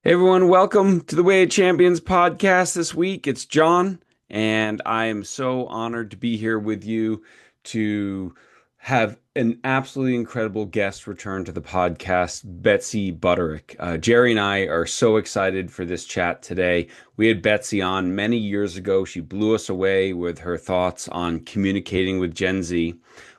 Hey everyone, welcome to the Way of Champions podcast this week. It's John, and I am so honored to be here with you to have an absolutely incredible guest return to the podcast, Betsy Butterick. Jerry and I are so excited for this chat today. We had Betsy on many years ago. She blew us away with her thoughts on communicating with Gen Z.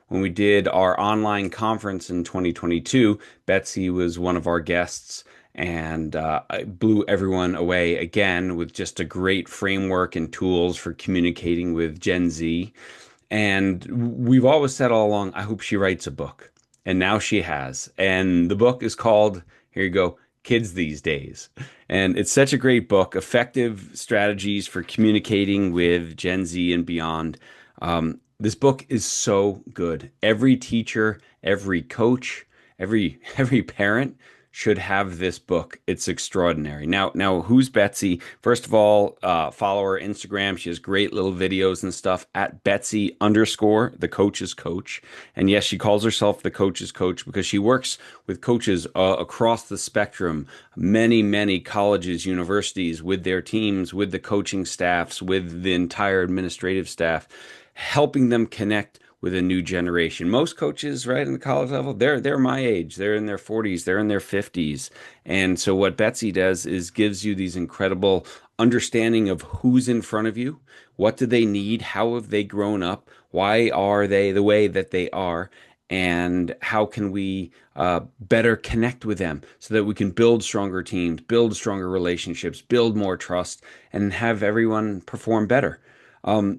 When we did our online conference in 2022, Betsy was one of our guests and I blew everyone away again with just a great framework and tools for communicating with Gen Z. And we've always said all along, I hope she writes a book. And now she has. And the book is called, here you go, Kids These Days. And it's such a great book, effective strategies for communicating with Gen Z and beyond. This book is so good. Every teacher, every coach, every parent should have this book. It's extraordinary. Now, who's Betsy? First of all, follow her Instagram. She has great little videos and stuff at Betsy underscore the coach's coach. And yes, she calls herself the coach's coach because she works with coaches across the spectrum, many colleges, universities, with their teams, with the coaching staffs, with the entire administrative staff, helping them connect with a new generation. Most coaches, right, in the college level, they're my age. They're in their 40s, they're in their 50s. And so what Betsy does is gives you these incredible understanding of who's in front of you, what do they need, how have they grown up, why are they the way that they are, and how can we better connect with them so that we can build stronger teams, build stronger relationships, build more trust, and have everyone perform better.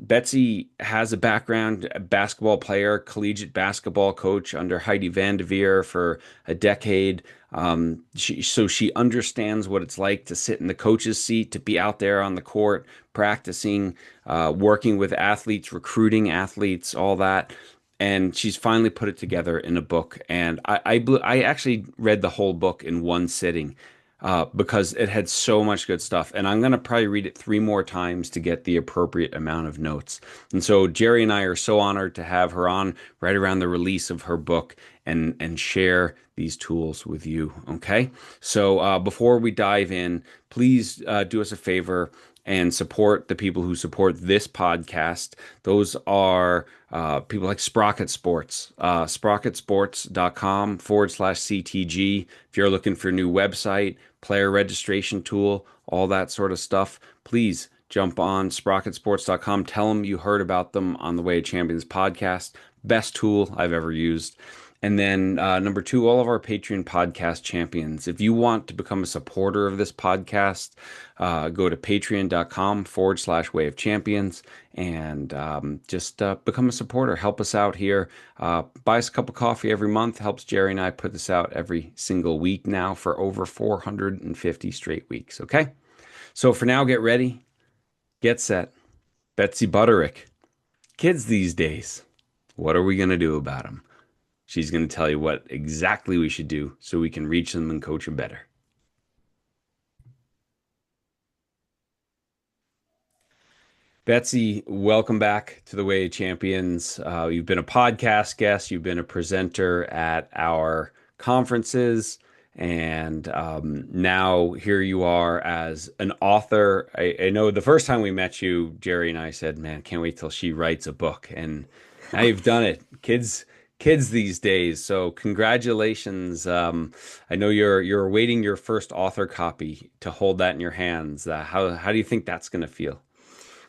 Betsy has a background, a basketball player, collegiate basketball coach under Heidi Van de Veer for a decade. So she understands what it's like to sit in the coach's seat, to be out there on the court, practicing, working with athletes, recruiting athletes, all that. And she's finally put it together in a book. And I actually read the whole book in one sitting because it had so much good stuff. And I'm going to probably read it three more times to get the appropriate amount of notes. And so Jerry and I are so honored to have her on right around the release of her book and share these tools with you. Okay. So before we dive in, please do us a favor and support the people who support this podcast. Those are people like Sprocket Sports, sprocketsports.com/CTG. If you're looking for a new website, player registration tool, all that sort of stuff, please jump on sprocketsports.com. Tell them you heard about them on the Way of Champions podcast. Best tool I've ever used. And then number two, all of our Patreon podcast champions. If you want to become a supporter of this podcast, go to patreon.com/way of champions and just become a supporter. Help us out here. Buy us a cup of coffee every month. Helps Jerry and I put this out every single week now for over 450 straight weeks. Okay. So for now, get ready, get set. Betsy Butterick. Kids these days, what are we going to do about them? She's going to tell you what exactly we should do so we can reach them and coach them better. Betsy, welcome back to the Way of Champions. You've been a podcast guest, you've been a presenter at our conferences, and now here you are as an author. I know the first time we met you, Jerry and I said, "Man, can't wait till she writes a book." And now you've done it. Kids these days. So congratulations. I know you're awaiting your first author copy to hold that in your hands. How do you think that's going to feel?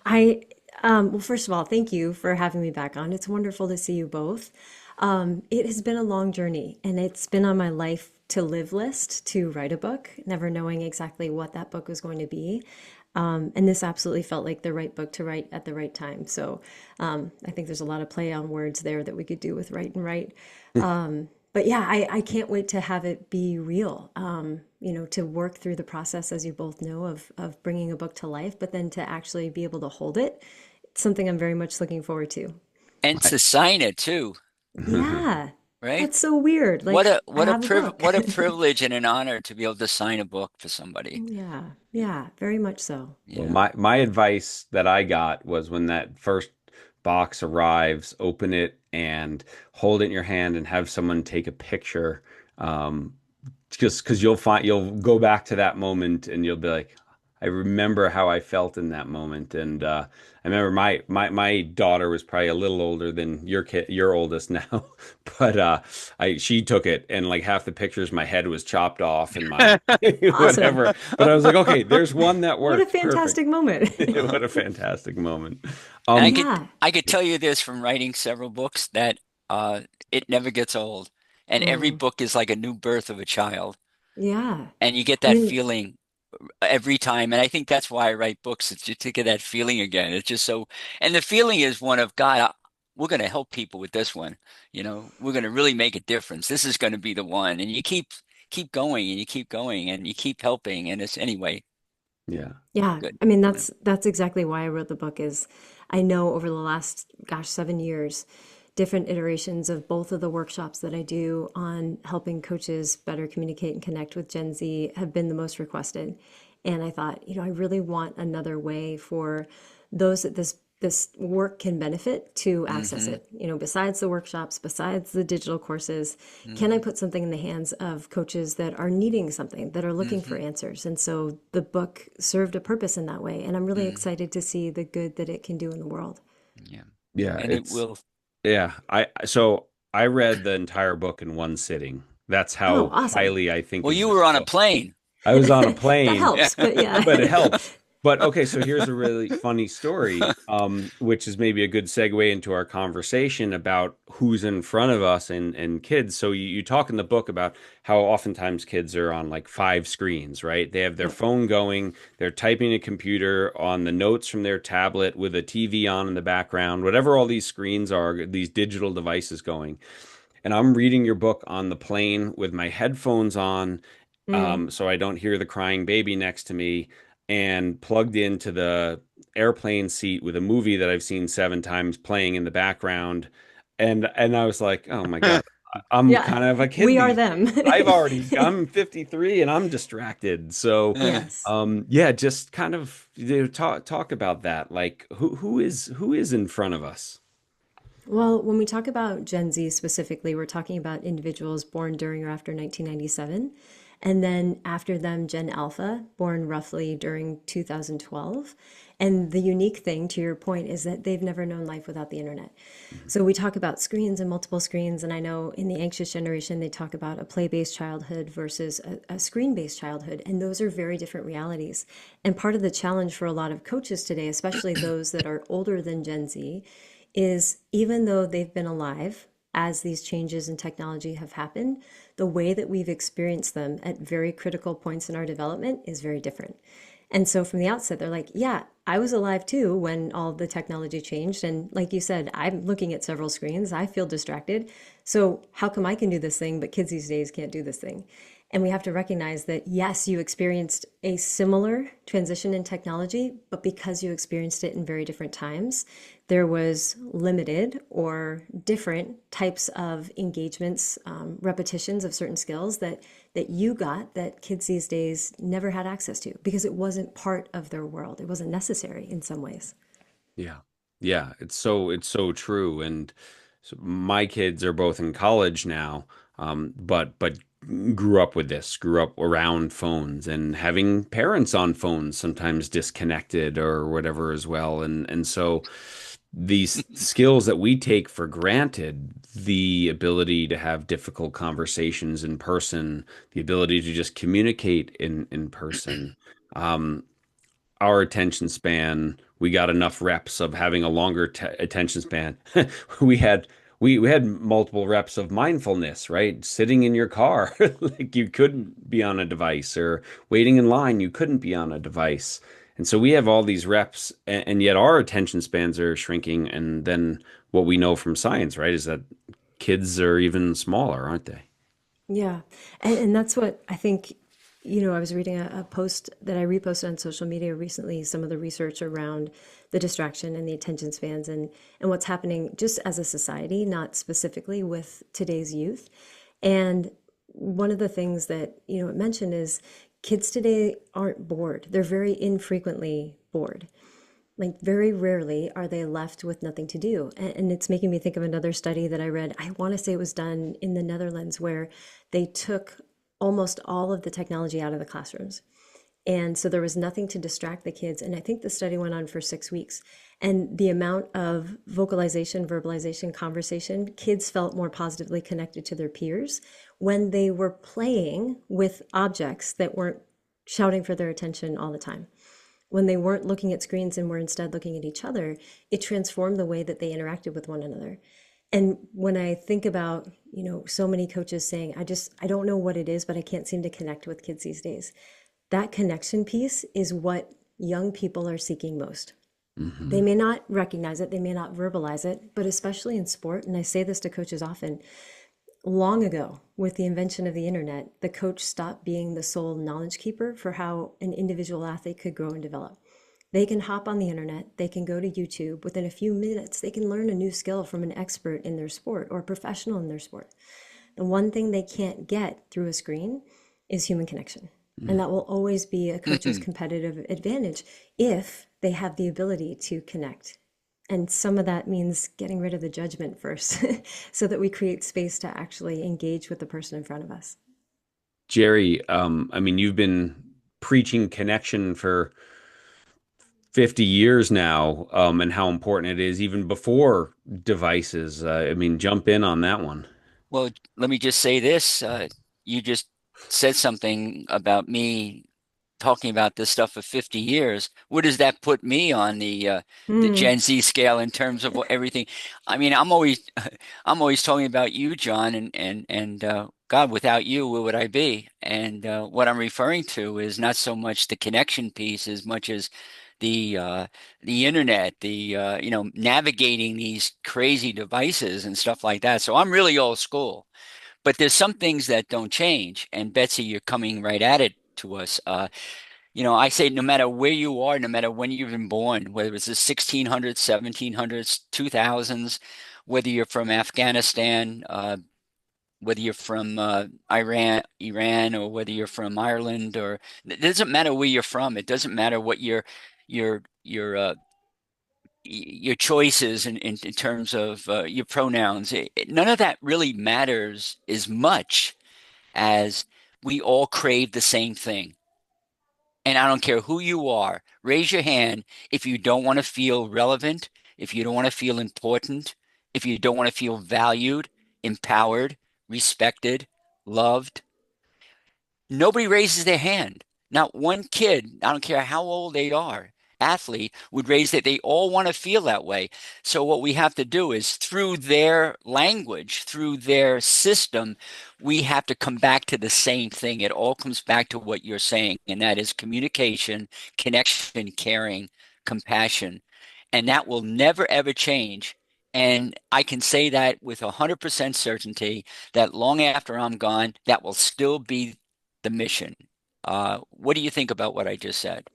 I, well, first of all, thank you for having me back on. It's wonderful to see you both. It has been a long journey, and it's been on my life to live list to write a book, never knowing exactly what that book was going to be. And this absolutely felt like the right book to write at the right time. So I think there's a lot of play on words there that we could do with write and write. But yeah, I can't wait to have it be real. To work through the process, as you both know, of bringing a book to life, but then to actually be able to hold it. It's something I'm very much looking forward to. And to sign it too, Yeah, right? that's so weird. What Like, a I what a have a priv book. what a privilege and an honor to be able to sign a book for somebody. Yeah, yeah, very much so. Well, Yeah. my advice that I got was when that first box arrives, open it and hold it in your hand and have someone take a picture. just because you'll go back to that moment and you'll be like, I remember how I felt in that moment. And I remember my daughter was probably a little older than your oldest now, but I she took it and like half the pictures my head was chopped off and my Awesome. whatever. But I was like, okay, there's one that What a worked. Perfect. fantastic moment. What a fantastic moment. And Um, Yeah. I could tell you this from writing several books that it never gets old. And every Mm, book is like a new birth of a child. yeah. And you get I that mean, feeling every time. And I think that's why I write books. It's just to get that feeling again. It's just so, and the feeling is one of God, we're going to help people with this one. We're going to really make a difference. This is going to be the one. And you keep going and you keep going and you keep helping. And it's anyway, yeah. yeah. good. I mean, Yeah. that's exactly why I wrote the book is I know over the last, gosh, 7 years, different iterations of both of the workshops that I do on helping coaches better communicate and connect with Gen Z have been the most requested. And I thought, I really want another way for those that this work can benefit to access Hmm. it. Besides the workshops, besides the digital courses, can I Hmm. put something in the hands of coaches that are needing something, that are looking for Hmm. answers? And so the book served a purpose in that way. And I'm really Hmm. excited to see the good that it can do in the world. Yeah. Yeah, And it it's will. yeah. I read the entire book in one sitting. That's Oh, how awesome. highly I think Well, of you this were on a book. plane. I was on a That plane, Yeah. helps, but yeah. but it helps. But okay, so here's a really funny story, which is maybe a good segue into our conversation about who's in front of us and kids. So you talk in the book about how oftentimes kids are on like five screens, right? They have their Yep. phone going, they're typing a computer on the notes from their tablet with a TV on in the background, whatever all these screens are, these digital devices going. And I'm reading your book on the plane with my headphones on, Mm. so I don't hear the crying baby next to me, and plugged into the airplane seat with a movie that I've seen 7 times playing in the background. And I was like, oh my God, I'm Yeah. kind of a kid We are these them. days. I'm 53 and I'm distracted. So, Yes. yeah, just kind of talk about that. Like who is in front of us? Well, when we talk about Gen Z specifically, we're talking about individuals born during or after 1997. And then after them, Gen Alpha, born roughly during 2012. And the unique thing, to your point, is that they've never known life without the internet. So we talk about screens and multiple screens. And I know in the anxious generation, they talk about a play-based childhood versus a screen-based childhood. And those are very different realities. And part of the challenge for a lot of coaches today, especially those that are older than Gen Z, is even though they've been alive as these changes in technology have happened, the way that we've experienced them at very critical points in our development is very different. And so from the outset, they're like, yeah, I was alive too when all the technology changed. And like you said, I'm looking at several screens, I feel distracted. So how come I can do this thing, but kids these days can't do this thing? And we have to recognize that, yes, you experienced a similar transition in technology, but because you experienced it in very different times, there was limited or different types of engagements, repetitions of certain skills that you got that kids these days never had access to because it wasn't part of their world. It wasn't necessary in some ways. Yeah. Yeah, it's so true. And so my kids are both in college now, but grew up with this, grew up around phones and having parents on phones sometimes disconnected or whatever as well. And so these skills that we take for granted, the ability to have difficult conversations in person, the ability to just communicate in person. Um, our attention span, we got enough reps of having a longer attention span. we had we had multiple reps of mindfulness, right? Sitting in your car, like you couldn't be on a device, or waiting in line, you couldn't be on a device. And so we have all these reps, and yet our attention spans are shrinking. And then what we know from science, right, is that kids are even smaller, aren't they? Yeah. And that's what I think, I was reading a post that I reposted on social media recently, some of the research around the distraction and the attention spans and what's happening just as a society, not specifically with today's youth. And one of the things that, it mentioned is kids today aren't bored. They're very infrequently bored. Like very rarely are they left with nothing to do. And it's making me think of another study that I read. I want to say it was done in the Netherlands where they took almost all of the technology out of the classrooms. And so there was nothing to distract the kids. And I think the study went on for 6 weeks. And the amount of vocalization, verbalization, conversation, kids felt more positively connected to their peers when they were playing with objects that weren't shouting for their attention all the time. When they weren't looking at screens and were instead looking at each other, it transformed the way that they interacted with one another. And when I think about, so many coaches saying, I don't know what it is, but I can't seem to connect with kids these days. That connection piece is what young people are seeking most. Hmm. They may not recognize it, they may not verbalize it, but especially in sport, and I say this to coaches often, long ago, with the invention of the internet, the coach stopped being the sole knowledge keeper for how an individual athlete could grow and develop. They can hop on the internet, they can go to YouTube. Within a few minutes, they can learn a new skill from an expert in their sport or a professional in their sport. The one thing they can't get through a screen is human connection. And that will always be a coach's competitive advantage if they have the ability to connect. And some of that means getting rid of the judgment first so that we create space to actually engage with the person in front of us. Jerry, I mean, you've been preaching connection for 50 years now, and how important it is even before devices. I mean, jump in on that one. Well, let me just say this. You just said something about me talking about this stuff for 50 years. Where does that put me on the Hmm. Gen Z scale in terms of everything? I mean, I'm always talking about you, John, and God, without you, where would I be? And what I'm referring to is not so much the connection piece as much as the internet, navigating these crazy devices and stuff like that. So I'm really old school. But there's some things that don't change. And Betsy, you're coming right at it to us. I say no matter where you are, no matter when you've been born, whether it's the 1600s, 1700s, 2000s, whether you're from Afghanistan, whether you're from Iran, or whether you're from Ireland, or it doesn't matter where you're from. It doesn't matter what your choices in terms of your pronouns. None of that really matters as much as we all crave the same thing. And I don't care who you are, raise your hand if you don't want to feel relevant, if you don't want to feel important, if you don't want to feel valued, empowered, respected, loved. Nobody raises their hand. Not one kid, I don't care how old they are, athlete would raise that. They all want to feel that way. So what we have to do is through their language, through their system, we have to come back to the same thing. It all comes back to what you're saying, and that is communication, connection, caring, compassion. And that will never ever change. And I can say that with 100% certainty that long after I'm gone, that will still be the mission. What do you think about what I just said?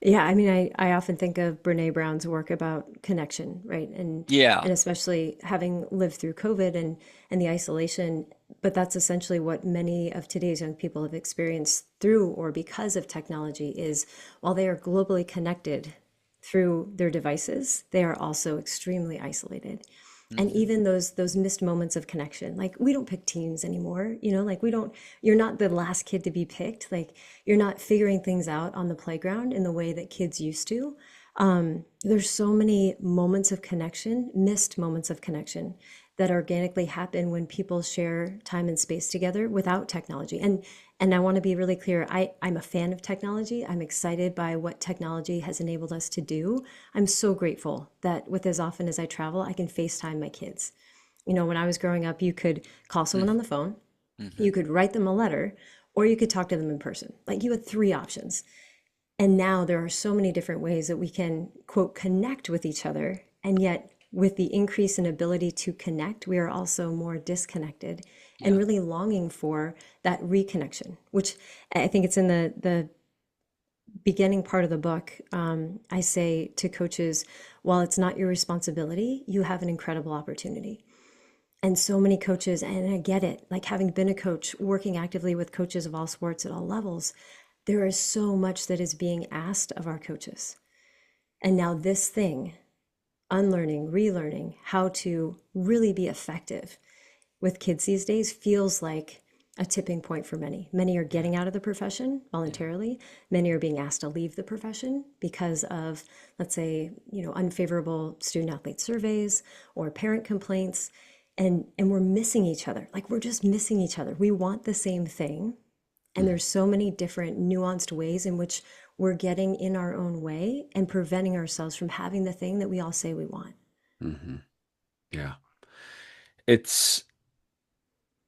Yeah, I mean, I often think of Brene Brown's work about connection, right? Yeah. And especially having lived through COVID and the isolation, but that's essentially what many of today's young people have experienced through or because of technology is while they are globally connected through their devices, they are also extremely isolated. And Hmm. even those missed moments of connection, like we don't pick teams anymore, like we don't, you're not the last kid to be picked, like you're not figuring things out on the playground in the way that kids used to. There's so many moments of connection, missed moments of connection that organically happen when people share time and space together without technology. And I want to be really clear, I'm a fan of technology. I'm excited by what technology has enabled us to do. I'm so grateful that with as often as I travel, I can FaceTime my kids. When I was growing up, you could call someone on the phone, Hmm. you could write them a letter, or you could talk to them in person. Like you had three options. And now there are so many different ways that we can, quote, connect with each other. And yet, with the increase in ability to connect, we are also more disconnected and Yeah. really longing for that reconnection, which I think it's in the beginning part of the book. I say to coaches, while it's not your responsibility, you have an incredible opportunity. And so many coaches, and I get it, like having been a coach, working actively with coaches of all sports at all levels, there is so much that is being asked of our coaches. And now this thing, unlearning, relearning how to really be effective with kids these days feels like a tipping point for many. Many are getting out of the profession Yeah. voluntarily. Many are being asked to leave the profession because of, let's say, unfavorable student athlete surveys or parent complaints. And we're missing each other. Like we're just missing each other. We want the same thing. And Mm-hmm. there's so many different nuanced ways in which we're getting in our own way and preventing ourselves from having the thing that we all say we want. Mm-hmm. Yeah. It's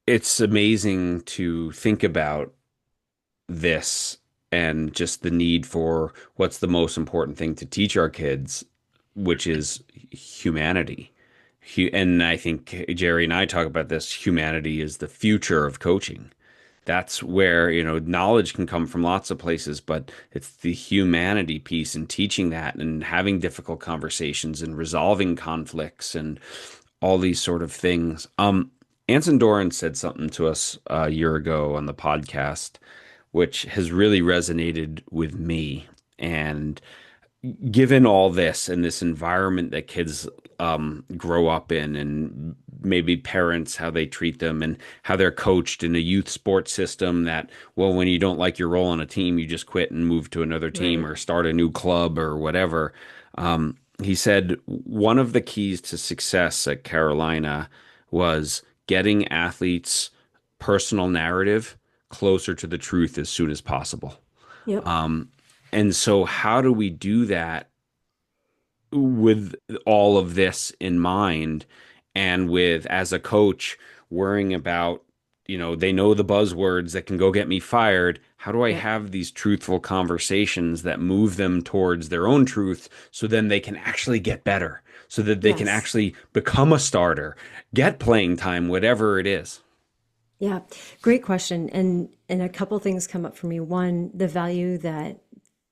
it's amazing to think about this and just the need for what's the most important thing to teach our kids, which is humanity. And I think Jerry and I talk about this. Humanity is the future of coaching. That's where, knowledge can come from lots of places, but it's the humanity piece and teaching that and having difficult conversations and resolving conflicts and all these sort of things. Anson Doran said something to us a year ago on the podcast, which has really resonated with me. And given all this and this environment that kids grow up in, and maybe parents, how they treat them and how they're coached in a youth sports system that, well, when you don't like your role on a team, you just quit and move to another team Right. or start a new club or whatever. He said one of the keys to success at Carolina was getting athletes' personal narrative closer to the truth as soon as possible. Yep. And so, how do we do that with all of this in mind, and with, as a coach, worrying about, they know the buzzwords that can go get me fired. How do I Yep. have these truthful conversations that move them towards their own truth so then they can actually get better, so that they can Yes. actually become a starter, get playing time, whatever it is? Yeah, great question. And a couple things come up for me. One, the value that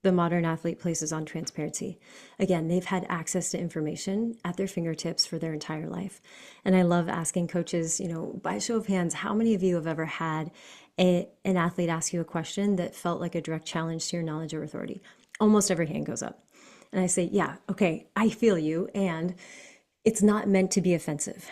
the modern athlete places on transparency. Again, they've had access to information at their fingertips for their entire life. And I love asking coaches, by a show of hands, how many of you have ever had an athlete ask you a question that felt like a direct challenge to your knowledge or authority? Almost every hand goes up. And I say, yeah, okay, I feel you. And it's not meant to be offensive.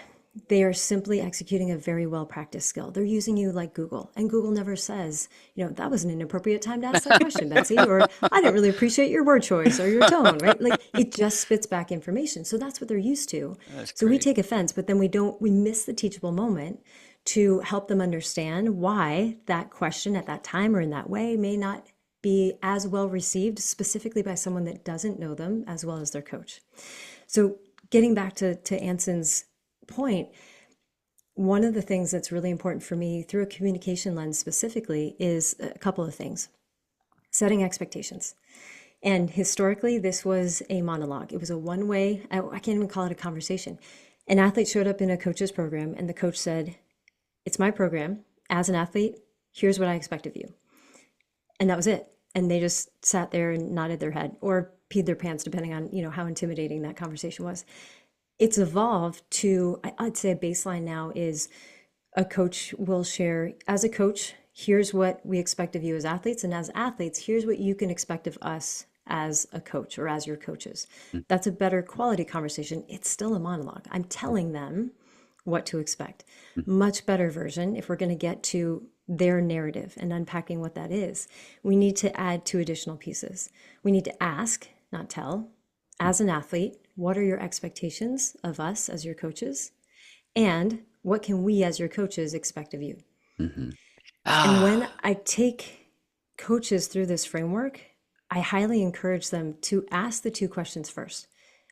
They are simply executing a very well practiced skill. They're using you like Google, and Google never says, that was an inappropriate time to ask that question, Betsy, or I didn't really appreciate your word choice or your tone, right? Like it just spits back information. So that's what they're used to. That's So we great. take offense, but then we miss the teachable moment to help them understand why that question at that time or in that way may not be as well received, specifically by someone that doesn't know them as well as their coach. So getting back to Anson's point, one of the things that's really important for me through a communication lens specifically is a couple of things. Setting expectations. And historically, this was a monologue. It was a one way, I can't even call it a conversation. An athlete showed up in a coach's program, and the coach said, it's my program. As an athlete, here's what I expect of you. And that was it. And they just sat there and nodded their head or peed their pants, depending on, how intimidating that conversation was. It's evolved to, I'd say a baseline now is a coach will share, as a coach, here's what we expect of you as athletes. And as athletes, here's what you can expect of us as a coach or as your coaches. That's a better quality conversation. It's still a monologue. I'm telling them what to expect. Much better version, if we're going to get to their narrative and unpacking what that is, we need to add two additional pieces. We need to ask, not tell. As an athlete, what are your expectations of us as your coaches? And what can we as your coaches expect of you? Mm-hmm. And when Ah, I take coaches through this framework, I highly encourage them to ask the two questions first.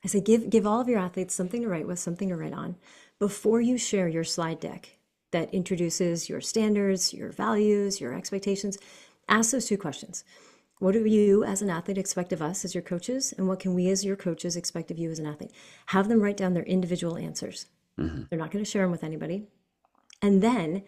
I say, give all of your athletes something to write with, something to write on, before you share your slide deck that introduces your standards, your values, your expectations. Ask those two questions. What do you as an athlete expect of us as your coaches? And what can we as your coaches expect of you as an athlete? Have them write down their individual answers. Mm-hmm. They're not going to share them with anybody. And then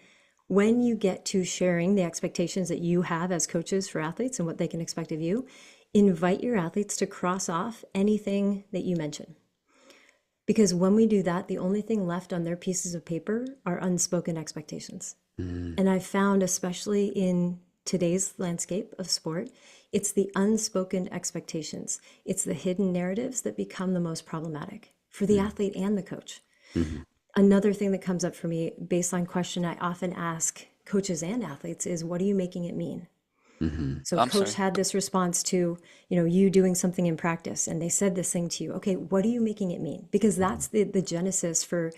when you get to sharing the expectations that you have as coaches for athletes and what they can expect of you, invite your athletes to cross off anything that you mention. Because when we do that, the only thing left on their pieces of paper are unspoken expectations. Mm-hmm. And I've found, especially in today's landscape of sport, it's the unspoken expectations. It's the hidden narratives that become the most problematic for the athlete and the coach. Mm-hmm. Another thing that comes up for me, baseline question I often ask coaches and athletes is, what are you making it mean? Hmm. So I'm coach sorry. had this response to, you doing something in practice and they said this thing to you. Okay, what are you making it mean? Because Hmm. that's the genesis for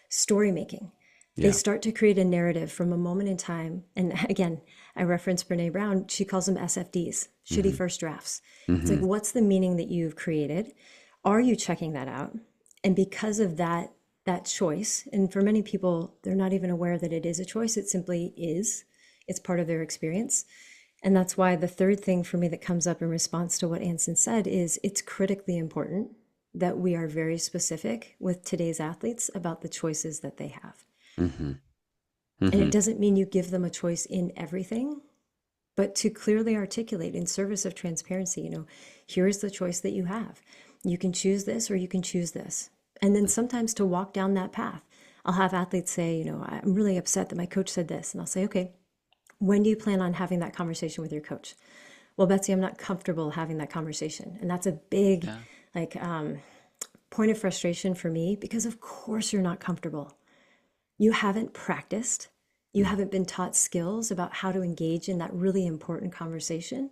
story making. They Yeah. start to create a narrative from a moment in time. And again, I reference Brene Brown. She calls them SFDs, shitty Hmm. first drafts. It's like, Hmm. what's the meaning that you've created? Are you checking that out? And because of that choice, and for many people, they're not even aware that it is a choice. It simply is. It's part of their experience. And that's why the third thing for me that comes up in response to what Anson said is, it's critically important that we are very specific with today's athletes about the choices that they have. Hmm. And Hmm. it doesn't mean you give them a choice in everything, but to clearly articulate in service of transparency, here's the choice that you have. You can choose this or you can choose this. And then sometimes to walk down that path, I'll have athletes say, I'm really upset that my coach said this. And I'll say, okay, when do you plan on having that conversation with your coach? Well, Betsy, I'm not comfortable having that conversation. And that's a big, Yeah. like, point of frustration for me, because of course you're not comfortable. You haven't practiced. You haven't been taught skills about how to engage in that really important conversation.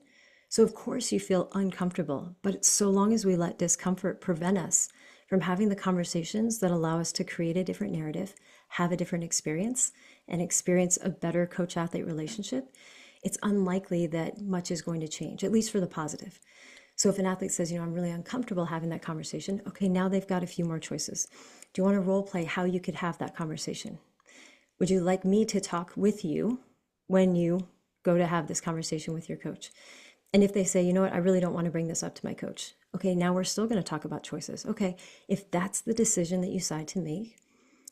So, of course, you feel uncomfortable. But so long as we let discomfort prevent us from having the conversations that allow us to create a different narrative, have a different experience, and experience a better coach athlete relationship, it's unlikely that much is going to change, at least for the positive. So if an athlete says, I'm really uncomfortable having that conversation, okay, now they've got a few more choices. Do you want to role play how you could have that conversation? Would you like me to talk with you when you go to have this conversation with your coach? And if they say, you know what, I really don't want to bring this up to my coach. Okay, now we're still going to talk about choices. Okay, if that's the decision that you decide to make,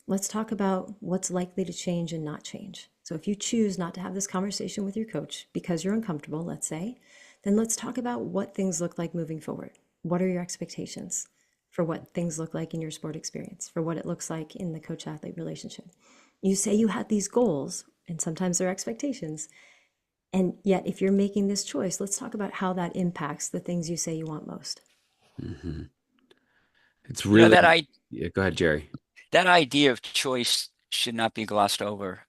let's talk about what's likely to change and not change. So if you choose not to have this conversation with your coach because you're uncomfortable, let's say, then let's talk about what things look like moving forward. What are your expectations for what things look like in your sport experience, for what it looks like in the coach athlete relationship? You say you had these goals, and sometimes they're expectations. And yet, if you're making this choice, let's talk about how that impacts the things you say you want most. Hmm. It's You know really, that I yeah, go ahead, Jerry. that idea of choice should not be glossed over.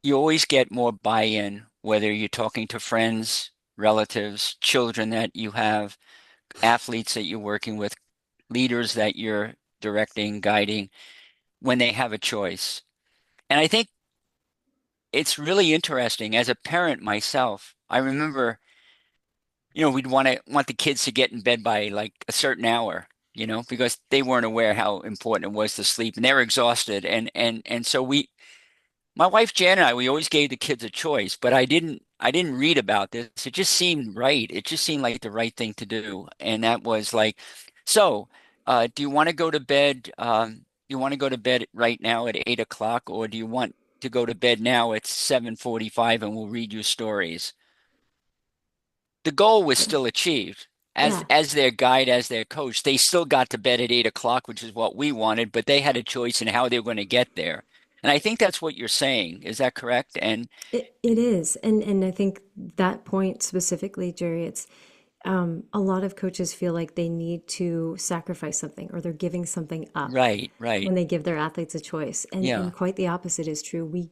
You always get more buy-in, whether you're talking to friends, relatives, children that you have, athletes that you're working with, leaders that you're directing, guiding, when they have a choice. And I think it's really interesting. As a parent myself, I remember, we'd want the kids to get in bed by like a certain hour, because they weren't aware how important it was to sleep and they're exhausted. And so my wife Jan and I, we always gave the kids a choice, but I didn't read about this. It just seemed right. It just seemed like the right thing to do. And that was like, so do you want to go to bed? Do you want to go to bed right now at 8 o'clock, or do you want to go to bed now at 7:45 and we'll read you stories? The goal was still achieved. As Yeah, as their guide, as their coach, they still got to bed at 8 o'clock, which is what we wanted, but they had a choice in how they were going to get there. And I think that's what you're saying. Is that correct? And it is. And I think that point specifically, Jerry, it's a lot of coaches feel like they need to sacrifice something or they're giving something up right, right. when they give their athletes a choice. And Yeah, quite the opposite is true. We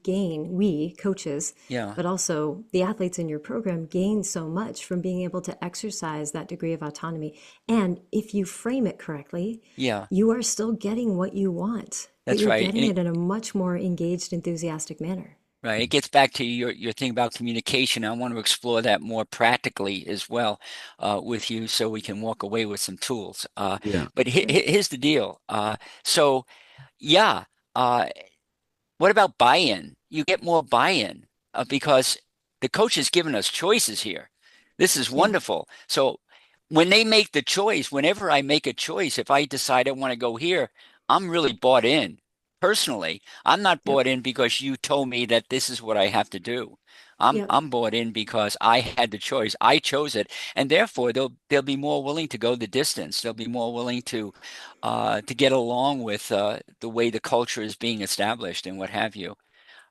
coaches, yeah, but also the athletes in your program gain so much from being able to exercise that degree of autonomy. And if you frame it correctly, yeah. you are still getting what you want, but That's you're right. getting it in a much more engaged, enthusiastic manner. Right. It gets back to your thing about communication. I want to explore that more practically as well with you so we can walk away with some tools. Yeah. But Sure. here's the deal. So, yeah. Uh, What about buy-in? You get more buy-in because the coach has given us choices here. This is Yeah. wonderful. So when they make the choice, whenever I make a choice, if I decide I want to go here, I'm really bought in. Personally, I'm not Yep. bought in because you told me that this is what I have to do. I'm Yep. I'm bought in because I had the choice. I chose it, and therefore they'll be more willing to go the distance. They'll be more willing to get along with the way the culture is being established and what have you.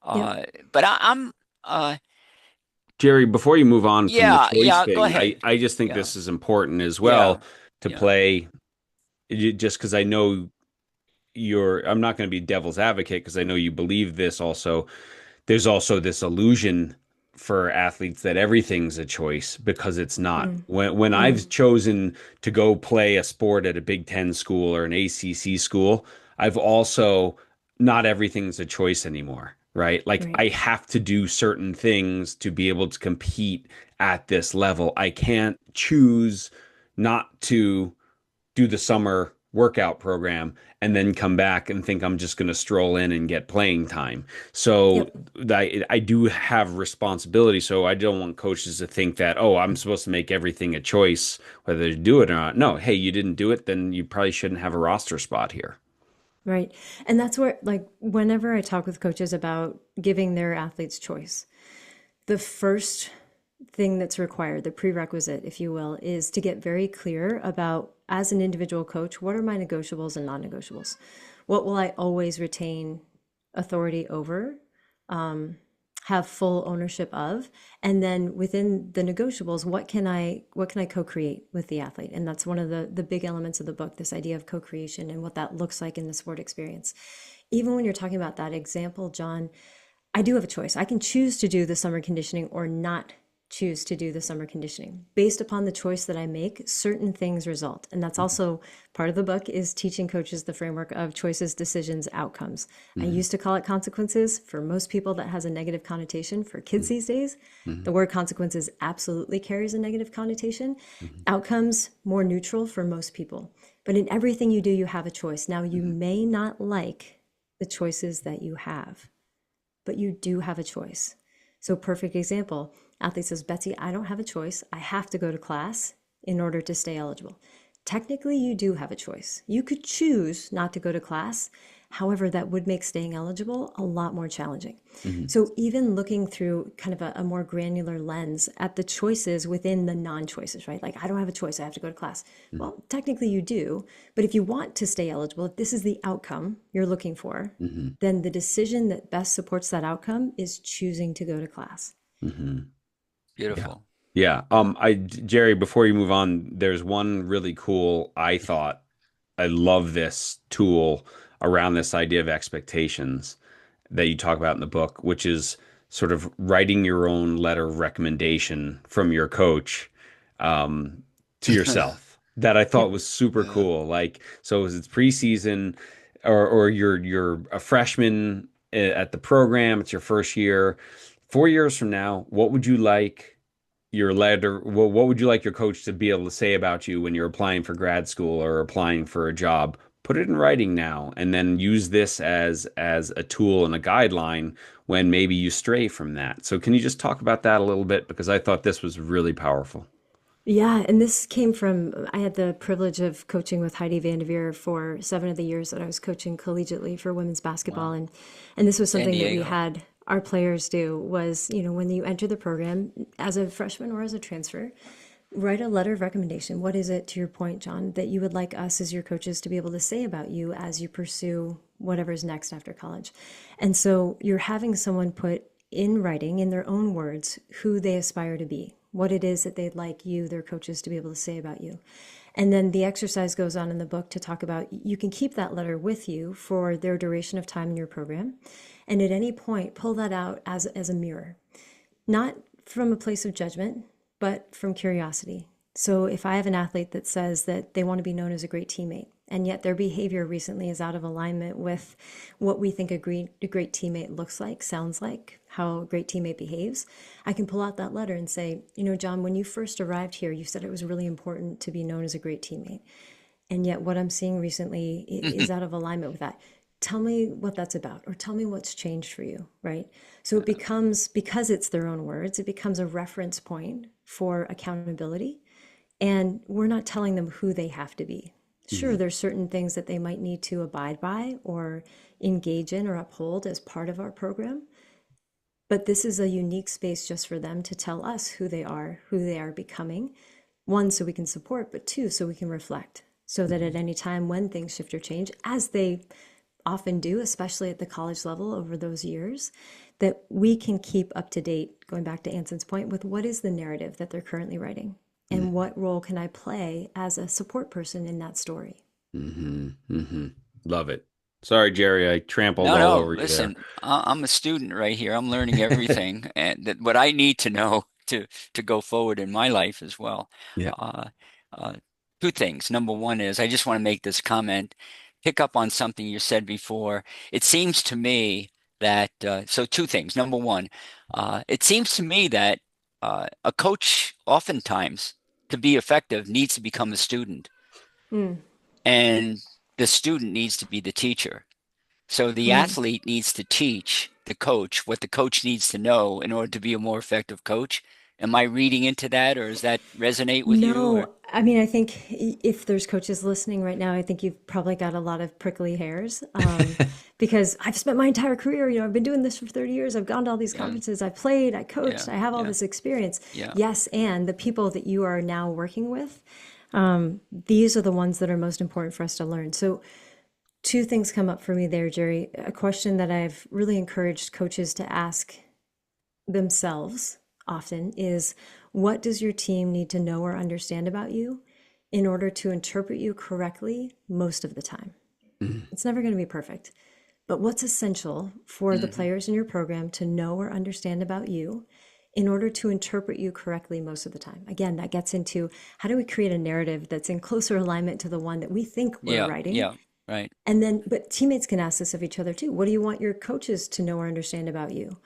Yep. Uh, but I'm Jerry, before you move on from the yeah, choice yeah, go thing, I, ahead. I just think Yeah, this is important as yeah, well to yeah, play, just because I know I'm not going to be devil's advocate because I know you believe this also. There's also this illusion for athletes that everything's a choice because it's not. Mm, When I've mm, chosen to go play a sport at a Big Ten school or an ACC school, I've also not everything's a choice anymore, right? Like right. I have to do certain things to be able to compete at this level. I can't choose not to do the summer workout program and then come back and think I'm just going to stroll in and get playing time. So Yep. I do have responsibility. So I don't want coaches to think that, oh, I'm supposed to make everything a choice, whether to do it or not. No, hey, you didn't do it, then you probably shouldn't have a roster spot here. Right. And that's where, like, whenever I talk with coaches about giving their athletes choice, the first thing that's required, the prerequisite, if you will, is to get very clear about, as an individual coach, what are my negotiables and non negotiables? What will I always retain authority over? Have full ownership of, and then within the negotiables, what can I co-create with the athlete? And that's one of the big elements of the book, this idea of co-creation and what that looks like in the sport experience. Even when you're talking about that example, John, I do have a choice. I can choose to do the summer conditioning or not choose to do the summer conditioning. Based upon the choice that I make, certain things result. And that's also part of the book, is teaching coaches the framework of choices, decisions, outcomes. I Mm-hmm. used to call it consequences. For most people, that has a negative connotation. For kids these days, Mm-hmm. the word consequences absolutely carries a negative connotation. Mm-hmm. Outcomes, more neutral for most people. But in everything you do, you have a choice. Now, you may not like the choices that you have, but you do have a choice. So, perfect example, athlete says, Betsy, I don't have a choice. I have to go to class in order to stay eligible. Technically, you do have a choice. You could choose not to go to class. However, that would make staying eligible a lot more challenging. Mm-hmm. So, even looking through kind of a more granular lens at the choices within the non choices, right? Like, I don't have a choice, I have to go to class. Well, technically, you do. But if you want to stay eligible, if this is the outcome you're looking for, Mm-hmm. then the decision that best supports that outcome is choosing to go to class. Mm-hmm. Yeah. Beautiful. Yeah. Jerry, before you move on, there's one really cool, I thought, I love this tool around this idea of expectations that you talk about in the book, which is sort of writing your own letter of recommendation from your coach um, to yourself. That I thought Yep. was super Yeah. cool. Like, so as it's preseason, or you're a freshman at the program, it's your first year. 4 years from now, what would you like your letter, what would you like your coach to be able to say about you when you're applying for grad school or applying for a job? Put it in writing now, and then use this as a tool and a guideline when maybe you stray from that. So can you just talk about that a little bit? Because I thought this was really powerful. Yeah, and this came from, I had the privilege of coaching with Heidi Vanderveer for 7 of the years that I was coaching collegiately for women's basketball. Wow. And this was San something that we Diego. had our players do was, when you enter the program as a freshman or as a transfer, write a letter of recommendation. What is it, to your point, John, that you would like us as your coaches to be able to say about you as you pursue whatever's next after college? And so you're having someone put in writing, in their own words, who they aspire to be, what it is that they'd like you, their coaches, to be able to say about you. And then the exercise goes on in the book to talk about, you can keep that letter with you for their duration of time in your program. And at any point, pull that out as a mirror, not from a place of judgment, but from curiosity. So if I have an athlete that says that they want to be known as a great teammate, and yet their behavior recently is out of alignment with what we think a great teammate looks like, sounds like, how a great teammate behaves, I can pull out that letter and say, John, when you first arrived here, you said it was really important to be known as a great teammate. And yet what I'm seeing recently is out of alignment with that. Tell me what that's about, or tell me what's changed for you, right? So it becomes, because it's their own words, it becomes a reference point for accountability. And we're not telling them who they have to be. Sure, Mhm. there's certain things that they might need to abide by or engage in or uphold as part of our program. But this is a unique space just for them to tell us who they are becoming. One, so we can support, but two, so we can reflect. So that at Mhm. any time when things shift or change, as they often do, especially at the college level over those years, that we can keep up to date, going back to Anson's point, with what is the narrative that they're currently writing and Mhm. what role can I play as a support person in that story. Mhm. Mhm. Love it. Sorry, Jerry, I trampled No, all no, over you there. listen, I'm a student right here. I'm learning everything and that what I need to know to go forward in my life as well. Yeah. Uh, uh, Two things. Number one is I just want to make this comment, pick up on something you said before. It seems to me that so two things. Number one, it seems to me that a coach oftentimes to be effective needs to become a student, Mm, and the student needs to be the teacher. So the mm. athlete needs to teach the coach what the coach needs to know in order to be a more effective coach. Am I reading into that, or does that resonate with you? Or No, I mean, I think if there's coaches listening right now, I think you've probably got a lot of prickly hairs because I've spent my entire career, I've been doing this for 30 years. I've gone to all these yeah, conferences, I played, I yeah, coached, I have all yeah, this experience. yeah. Yes, and the people that you are now working with, these are the ones that are most important for us to learn. So, two things come up for me there, Jerry. A question that I've really encouraged coaches to ask themselves often is what does your team need to know or understand about you in order to interpret you correctly most of the time? Mhm. It's never going to be perfect, but what's essential for the Hmm. players in your program to know or understand about you in order to interpret you correctly most of the time? Again, that gets into how do we create a narrative that's in closer alignment to the one that we think we're Yeah, writing? yeah, right. And then, but teammates can ask this of each other too. What do you want your coaches to know or understand about you?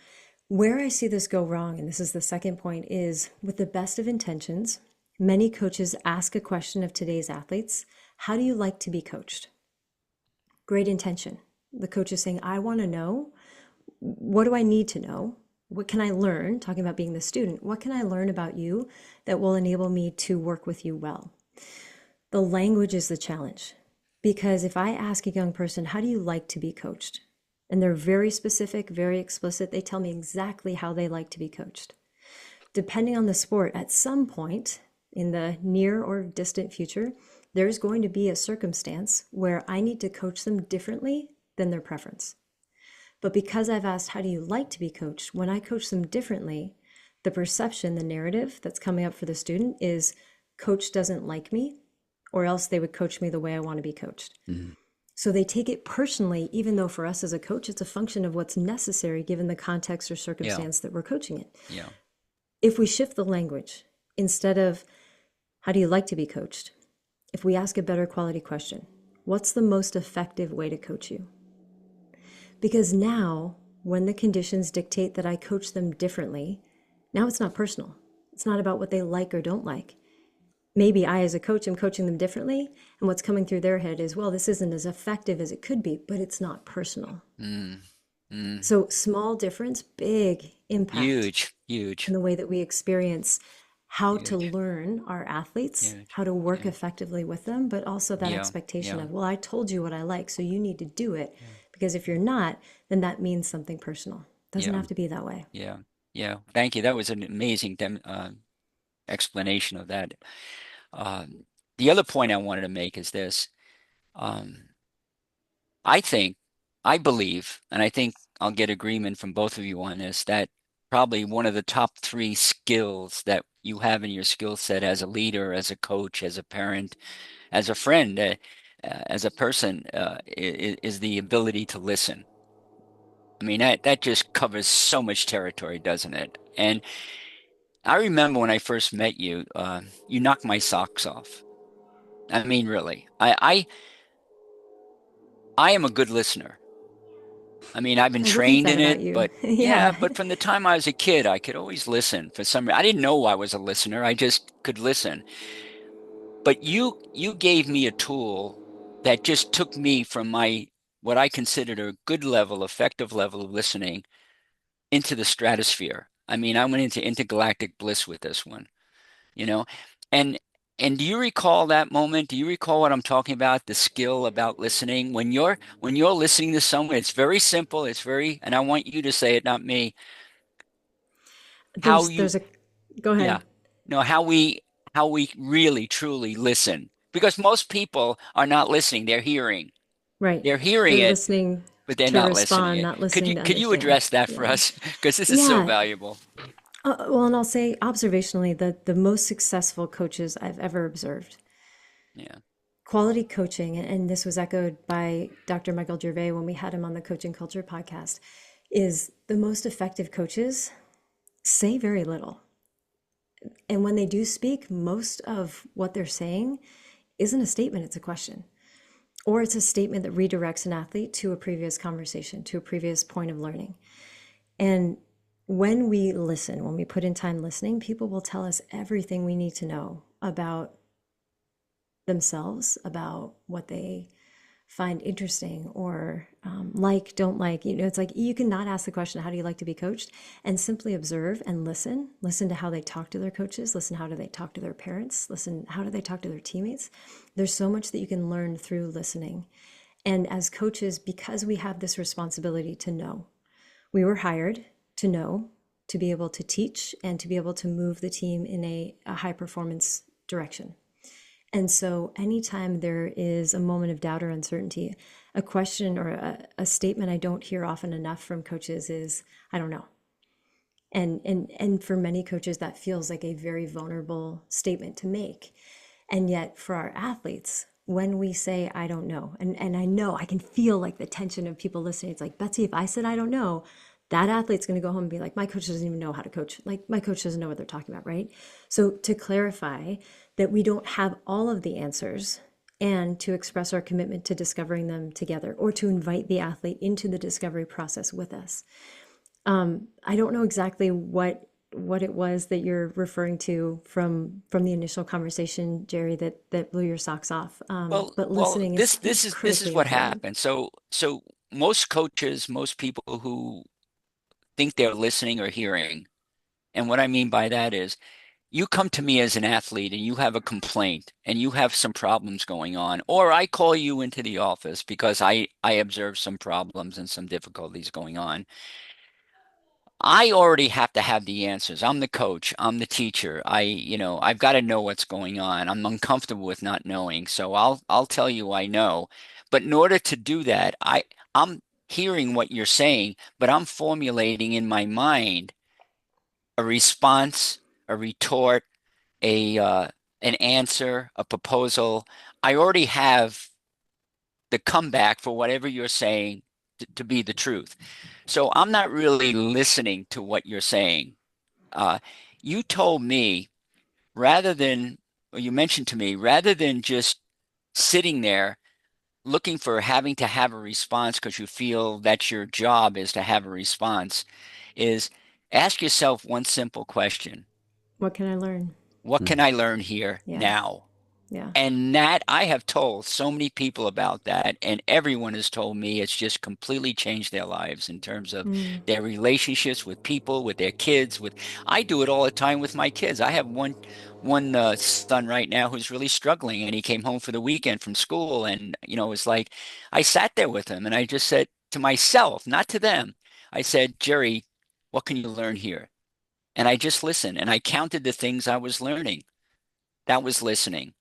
Where I see this go wrong, and this is the second point, is with the best of intentions, many coaches ask a question of today's athletes: how do you like to be coached? Great intention. The coach is saying, I want to know, what do I need to know? What can I learn? Talking about being the student, what can I learn about you that will enable me to work with you well? The language is the challenge. Because if I ask a young person, how do you like to be coached? And they're very specific, very explicit. They tell me exactly how they like to be coached. Depending on the sport, at some point in the near or distant future, there's going to be a circumstance where I need to coach them differently than their preference. But because I've asked, how do you like to be coached? When I coach them differently, the perception, the narrative that's coming up for the student is coach doesn't like me, or else they would coach me the way I want to be coached. Mhm. So they take it personally, even though for us as a coach, it's a function of what's necessary given the context or Yeah, circumstance that we're coaching it. yeah, If we shift the language, instead of how do you like to be coached, if we ask a better quality question, what's the most effective way to coach you? Because now, when the conditions dictate that I coach them differently, now it's not personal. It's not about what they like or don't like. Maybe I, as a coach, am coaching them differently, and what's coming through their head is, well, this isn't as effective as it could be, but it's not personal. mm, mm. So, small difference, big impact Huge, huge, in the way that we experience how to huge, learn our athletes, huge, how to work huge. effectively with them, but also that Yeah, expectation yeah, of, well, I told you what I like, so you need to do it. Because if you're not, then that means something personal. Doesn't yeah, have to be that way. yeah, yeah. Thank you. That was an amazing dem explanation of that. The other point I wanted to make is this. Um, I think, I believe, and I think I'll get agreement from both of you on this, that probably one of the top three skills that you have in your skill set as a leader, as a coach, as a parent, as a friend, as a person, is the ability to listen. I mean, that just covers so much territory, doesn't it? And I remember when I first met you, you knocked my socks off. I mean, really, I am a good listener. I mean, I've been I believe trained that in about it, you. but yeah, Yeah. but from the time I was a kid, I could always listen for some reason. I didn't know I was a listener. I just could listen. But you gave me a tool that just took me from my what I considered a good level, effective level of listening into the stratosphere. I mean, I went into intergalactic bliss with this one, you know? And and do you recall that moment? Do you recall what I'm talking about? The skill about listening. When you're listening to someone, it's very simple. It's very, and I want you to say it, not me. How you, There's a, go yeah, ahead. no, how we really truly listen. Because most people are not listening. They're hearing. Right. They're hearing They're it, listening but they're to not listening respond, it. not Could listening you to could you understand. address that for Yeah. us? Because this is so Yeah. valuable. Well, and I'll say observationally that the most successful coaches I've ever observed Yeah. quality coaching, and this was echoed by Dr. Michael Gervais when we had him on the Coaching Culture podcast, is the most effective coaches say very little. And when they do speak, most of what they're saying isn't a statement, it's a question. Or it's a statement that redirects an athlete to a previous conversation, to a previous point of learning. And when we listen, when we put in time listening, people will tell us everything we need to know about themselves, about what they find interesting or like, don't like. It's like you cannot ask the question, how do you like to be coached? And simply observe and listen to how they talk to their coaches, listen how do they talk to their parents, listen how do they talk to their teammates. There's so much that you can learn through listening. And as coaches, because we have this responsibility to know, we were hired to know, to be able to teach and to be able to move the team in a high performance direction. And so anytime there is a moment of doubt or uncertainty, a question or a statement I don't hear often enough from coaches is, I don't know. And for many coaches, that feels like a very vulnerable statement to make. And yet for our athletes, when we say, I don't know, and I know I can feel like the tension of people listening. It's like, Betsy, if I said I don't know, that athlete's going to go home and be like, my coach doesn't even know how to coach. Like, my coach doesn't know what they're talking about, right? So to clarify that we don't have all of the answers and to express our commitment to discovering them together or to invite the athlete into the discovery process with us. I don't know exactly what it was that you're referring to from the initial conversation, Jerry, that blew your socks off. But Well, listening is this is critically what important. happened. So most coaches, most people who think they're listening or hearing, and what I mean by that is you come to me as an athlete and you have a complaint and you have some problems going on, or I call you into the office because I observe some problems and some difficulties going on. I already have to have the answers. I'm the coach. I'm the teacher. I've got to know what's going on. I'm uncomfortable with not knowing. So I'll tell you I know. But in order to do that, I'm hearing what you're saying, but I'm formulating in my mind a response, a retort, a an answer, a proposal. I already have the comeback for whatever you're saying to be the truth. So I'm not really listening to what you're saying. Uh, you told me rather than, or you mentioned to me, rather than just sitting there looking for having to have a response because you feel that's your job is to have a response, is ask yourself one simple question. What can I learn? What Mm. can I learn here Yeah, now? yeah. And that I have told so many people about that, and everyone has told me it's just completely changed their lives in terms of Mm. their relationships with people, with their kids, with I do it all the time with my kids. I have one son right now who's really struggling, and he came home for the weekend from school, and it's like I sat there with him and I just said to myself, not to them, I said, Jerry, what can you learn here? And I just listened and I counted the things I was learning. That was listening.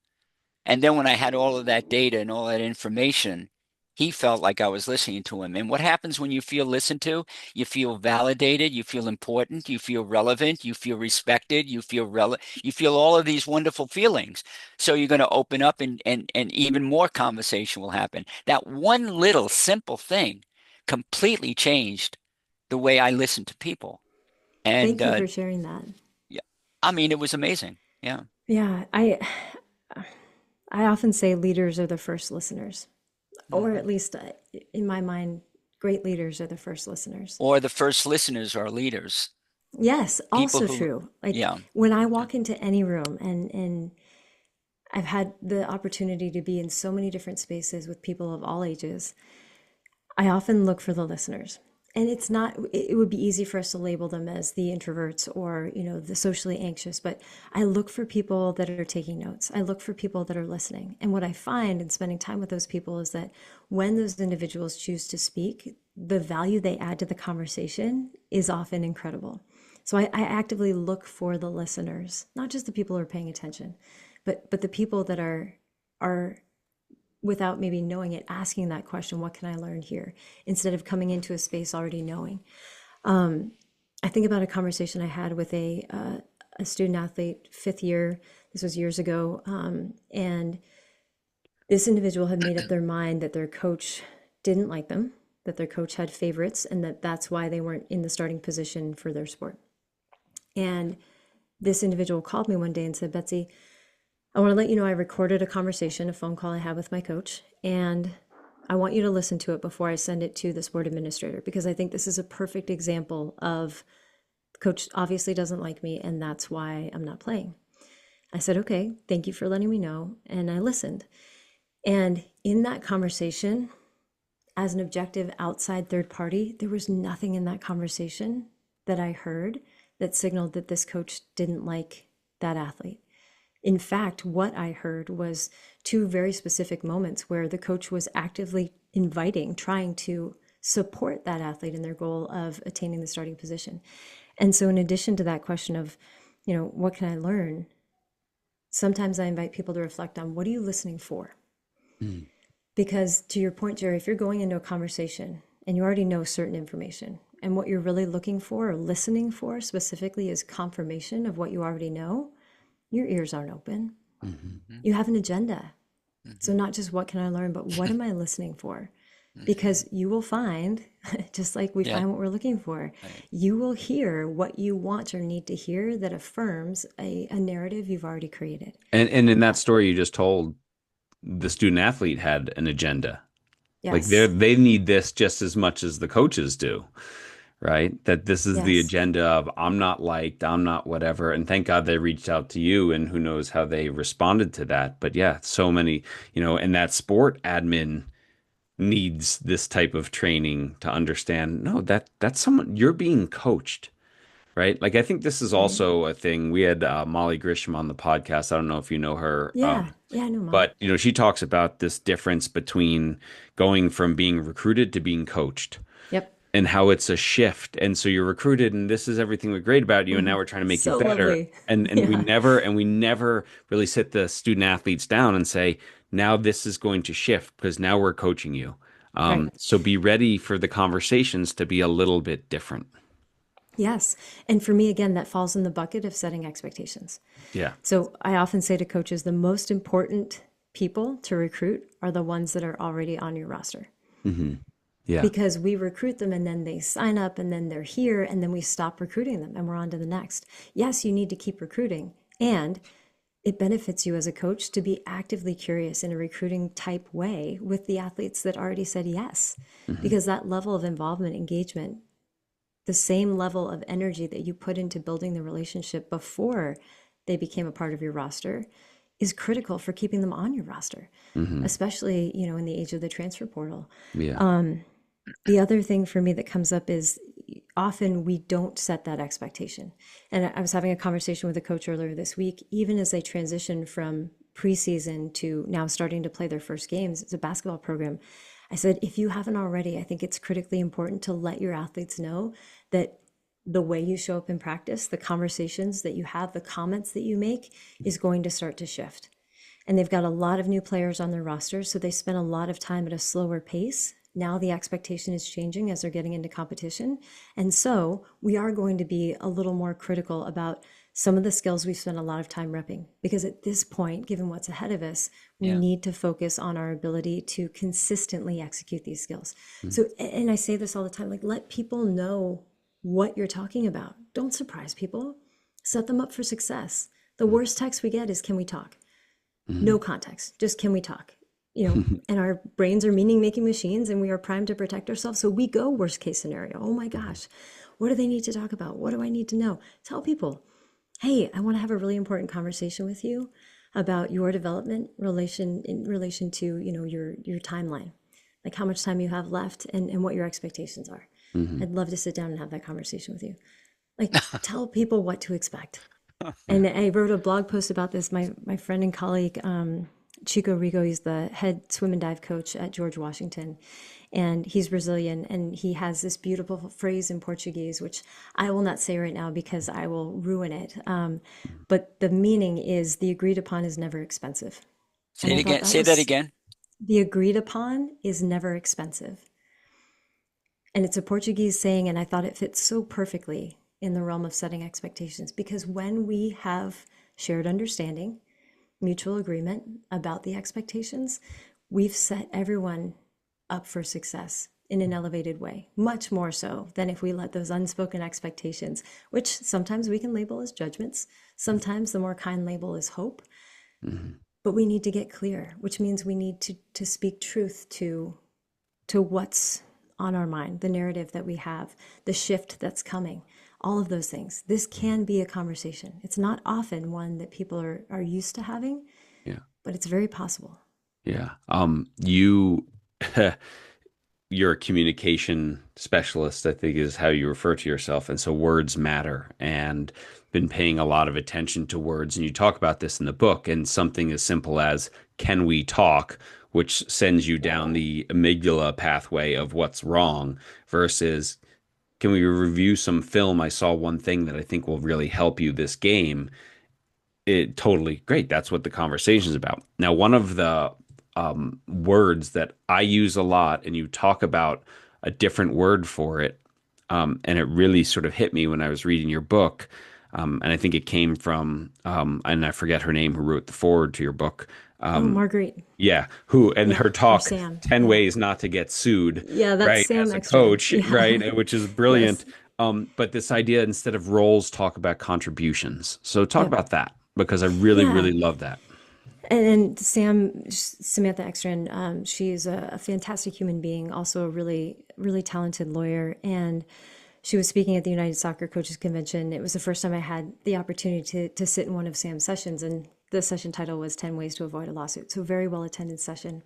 And then when I had all of that data and all that information, he felt like I was listening to him. And what happens when you feel listened to? You feel validated, you feel important, you feel relevant, you feel respected, you feel all of these wonderful feelings. So you're going to open up and even more conversation will happen. That one little simple thing completely changed the way I listen to people. And Thank you for sharing that. yeah, I mean, it was amazing. Yeah. Yeah, I often say leaders are the first listeners, or at Mhm. least in my mind, great leaders are the first listeners. Or the first listeners are leaders. Yes, People also who, true. Like yeah, when I yeah. walk into any room and I've had the opportunity to be in so many different spaces with people of all ages, I often look for the listeners. And it's not, it would be easy for us to label them as the introverts or, the socially anxious, but I look for people that are taking notes. I look for people that are listening. And what I find in spending time with those people is that when those individuals choose to speak, the value they add to the conversation is often incredible. So I actively look for the listeners, not just the people who are paying attention, but the people that are without maybe knowing it, asking that question, what can I learn here? Instead of coming into a space already knowing. I think about a conversation I had with a student athlete, fifth year. This was years ago, and This individual had made up their mind that their coach didn't like them, that their coach had favorites, and that that's why they weren't in the starting position for their sport. And this individual called me one day and said, Betsy, I want to let you know I recorded a conversation, a phone call I had with my coach, and I want you to listen to it before I send it to the sport administrator, because I think this is a perfect example of coach obviously doesn't like me, and that's why I'm not playing. I said, okay, thank you for letting me know. And I listened. And in that conversation, as an objective outside third party, there was nothing in that conversation that I heard that signaled that this coach didn't like that athlete. In fact, what I heard was two very specific moments where the coach was actively inviting, trying to support that athlete in their goal of attaining the starting position. And so in addition to that question of, what can I learn? Sometimes I invite people to reflect on, what are you listening for? Mm. Because to your point, Jerry, if you're going into a conversation and you already know certain information, and what you're really looking for or listening for specifically is confirmation of what you already know, your ears aren't open. Mm-hmm. You have an agenda. So Mhm. not just what can I learn, but what am I listening for? Mhm. Because you will find, just like we Yeah. find what we're looking for, Right. you will hear what you want or need to hear that affirms a narrative you've already created. And in that story you just told, the student athlete had an agenda. Like Yes. they need this just as much as the coaches do, right? That this is the Yes. agenda of I'm not liked, I'm not whatever. And thank God they reached out to you, and who knows how they responded to that. But yeah, so many, and that sport admin needs this type of training to understand, no, that's someone you're being coached, right? Like I think this is Right. also a thing. We had Molly Grisham on the podcast. I don't know if you know her. Yeah. Yeah, I know, Molly. But she talks about this difference between going from being recruited to being coached, Yep. and how it's a shift. And so you're recruited, and this is everything that's great about you, and now we're trying to make you So better. lovely. And we Yeah. never really sit the student athletes down and say, now this is going to shift because now we're coaching you. Right. So be ready for the conversations to be a little bit different. Yes. And for me, again, that falls in the bucket of setting expectations. Yeah. So I often say to coaches, the most important people to recruit are the ones that are already on your roster, Hmm. Yeah. because we recruit them and then they sign up and then they're here and then we stop recruiting them and we're on to the next. Yes, you need to keep recruiting, and it benefits you as a coach to be actively curious in a recruiting type way with the athletes that already said yes, Hmm. because that level of involvement, engagement, the same level of energy that you put into building the relationship before they became a part of your roster is critical for keeping them on your roster, Hmm. especially, in the age of the transfer portal. Yeah. The other thing for me that comes up is often we don't set that expectation. And I was having a conversation with a coach earlier this week, even as they transition from preseason to now starting to play their first games. It's a basketball program. I said, if you haven't already, I think it's critically important to let your athletes know that the way you show up in practice, the conversations that you have, the comments that you make is going to start to shift. And they've got a lot of new players on their roster, so they spend a lot of time at a slower pace. Now the expectation is changing as they're getting into competition. And so we are going to be a little more critical about some of the skills we've spent a lot of time repping. Because at this point, given what's ahead of us, we Yeah. need to focus on our ability to consistently execute these skills. Mhm. So, and I say this all the time, like, let people know what you're talking about. Don't surprise people. Set them up for success. The worst text we get is, can we talk? No Mhm. context, just can we talk? And our brains are meaning making machines and we are primed to protect ourselves. So we go worst case scenario. Oh my gosh, what do they need to talk about? What do I need to know? Tell people, hey, I want to have a really important conversation with you about your development in relation to, your timeline, like how much time you have left and what your expectations are. Mhm. I'd love to sit down and have that conversation with you. Like, tell people what to expect. Yeah. And I wrote a blog post about this. My friend and colleague, Chico Rigo, he's the head swim and dive coach at George Washington. And he's Brazilian. And he has this beautiful phrase in Portuguese, which I will not say right now because I will ruin it. But the meaning is the agreed upon is never expensive. Say And it I thought again. that Say that was again. the agreed upon is never expensive. And it's a Portuguese saying, and I thought it fits so perfectly in the realm of setting expectations, because when we have shared understanding, mutual agreement about the expectations, we've set everyone up for success in an elevated way, much more so than if we let those unspoken expectations, which sometimes we can label as judgments, sometimes the more kind label is hope, Mhm. but we need to get clear, which means we need to speak truth to what's on our mind, the narrative that we have, the shift that's coming, all of those things. This can be a conversation. It's not often one that people are used to having, Yeah. but it's very possible. Yeah. You you're a communication specialist, I think is how you refer to yourself. And so words matter, and been paying a lot of attention to words. And you talk about this in the book, and something as simple as can we talk, which sends you down the amygdala pathway of what's wrong versus can we review some film? I saw one thing that I think will really help you this game. It totally great. That's what the conversation is about. Now, one of the words that I use a lot, and you talk about a different word for it, and it really sort of hit me when I was reading your book. And I think it came from, and I forget her name, who wrote the foreword to your book. Oh, Um, Marguerite. yeah, who and Yeah. her Or talk, Sam. 10 Yeah. ways not to get sued, Yeah, that's right, Sam as a Ekstrom. coach, Yeah. right, which is Yes. brilliant. But this idea instead of roles, talk about contributions. So talk Yep. about that because I really, Yeah. really love that. And Samantha Ekstrom, she's a fantastic human being, also a really, really talented lawyer. And she was speaking at the United Soccer Coaches Convention. It was the first time I had the opportunity to sit in one of Sam's sessions. And the session title was 10 Ways to Avoid a Lawsuit. So, very well attended session.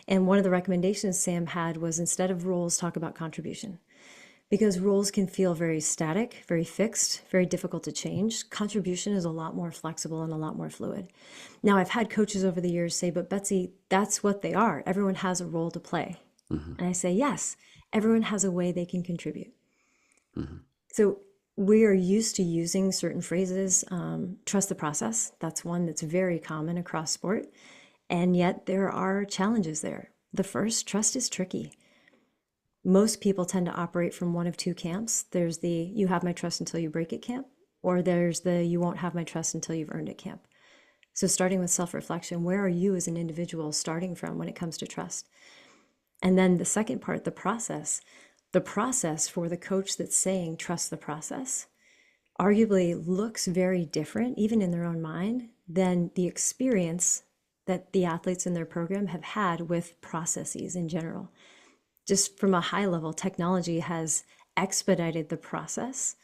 And one of the recommendations Sam had was instead of rules, talk about contribution because roles can feel very static, very fixed, very difficult to change. Contribution is a lot more flexible and a lot more fluid. Now, I've had coaches over the years say, but Betsy, that's what they are. Everyone has a role to play. Hmm. And I say, yes, everyone has a way they can contribute. Hmm. So we are used to using certain phrases. Trust the process. That's one that's very common across sport. And yet there are challenges there. The first, trust is tricky. Most people tend to operate from one of two camps. There's the you have my trust until you break it camp, or there's the you won't have my trust until you've earned it camp. So, starting with self reflection, where are you as an individual starting from when it comes to trust? And then the second part, the process for the coach that's saying trust the process, arguably looks very different, even in their own mind, than the experience that the athletes in their program have had with processes in general. Just from a high level, technology has expedited the process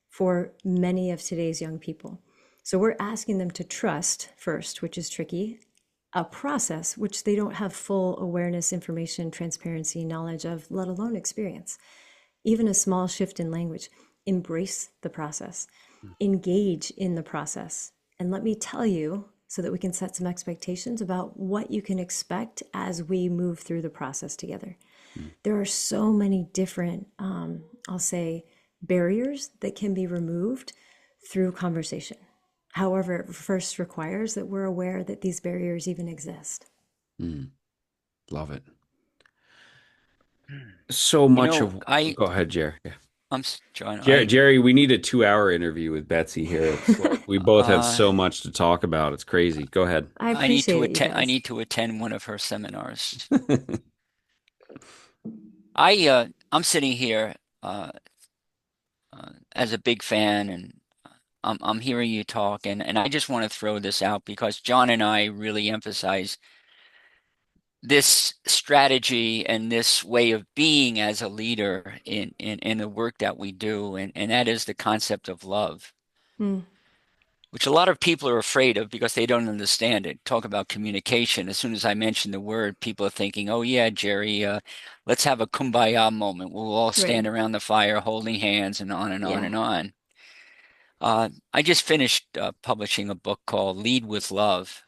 for many of today's young people. So we're asking them to trust first, which is tricky, a process which they don't have full awareness, information, transparency, knowledge of, let alone experience. Even a small shift in language, embrace the process, engage in the process. And let me tell you, so that we can set some expectations about what you can expect as we move through the process together. There are so many different, I'll say, barriers that can be removed through conversation. However, it first requires that we're aware that these barriers even exist. Mm. Love it. So much of I go ahead, Jerry. Yeah. John, Jerry, we need a 2 hour interview with Betsy here. It's like we both have uh so much to talk about. It's crazy. Go ahead. I I need appreciate to it, you attend I guys. need to attend one of her seminars. I'm sitting here as a big fan, and I'm hearing you talk, and I just want to throw this out because John and I really emphasize this strategy and this way of being as a leader in the work that we do, and that is the concept of love, Hmm. which a lot of people are afraid of because they don't understand it. Talk about communication. As soon as I mention the word, people are thinking, "Oh yeah, Jerry, let's have a kumbaya moment. We'll all Right. stand around the fire holding hands and on and on Yeah. and on." I just finished publishing a book called Lead with Love,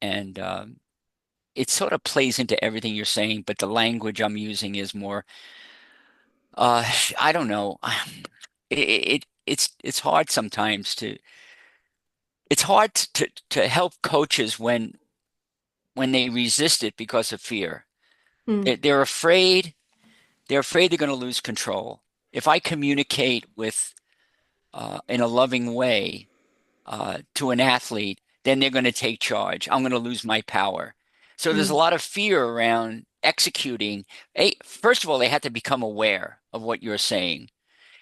and it sort of plays into everything you're saying, but the language I'm using is more, uh, I don't know. It's hard sometimes it's hard to help coaches when they resist it because of fear. Hmm. They're afraid. They're afraid they're going to lose control. If I communicate with in a loving way to an athlete, then they're going to take charge. I'm going to lose my power. So there's a Mm, lot of fear around executing. First of all, they have to become aware of what you're saying.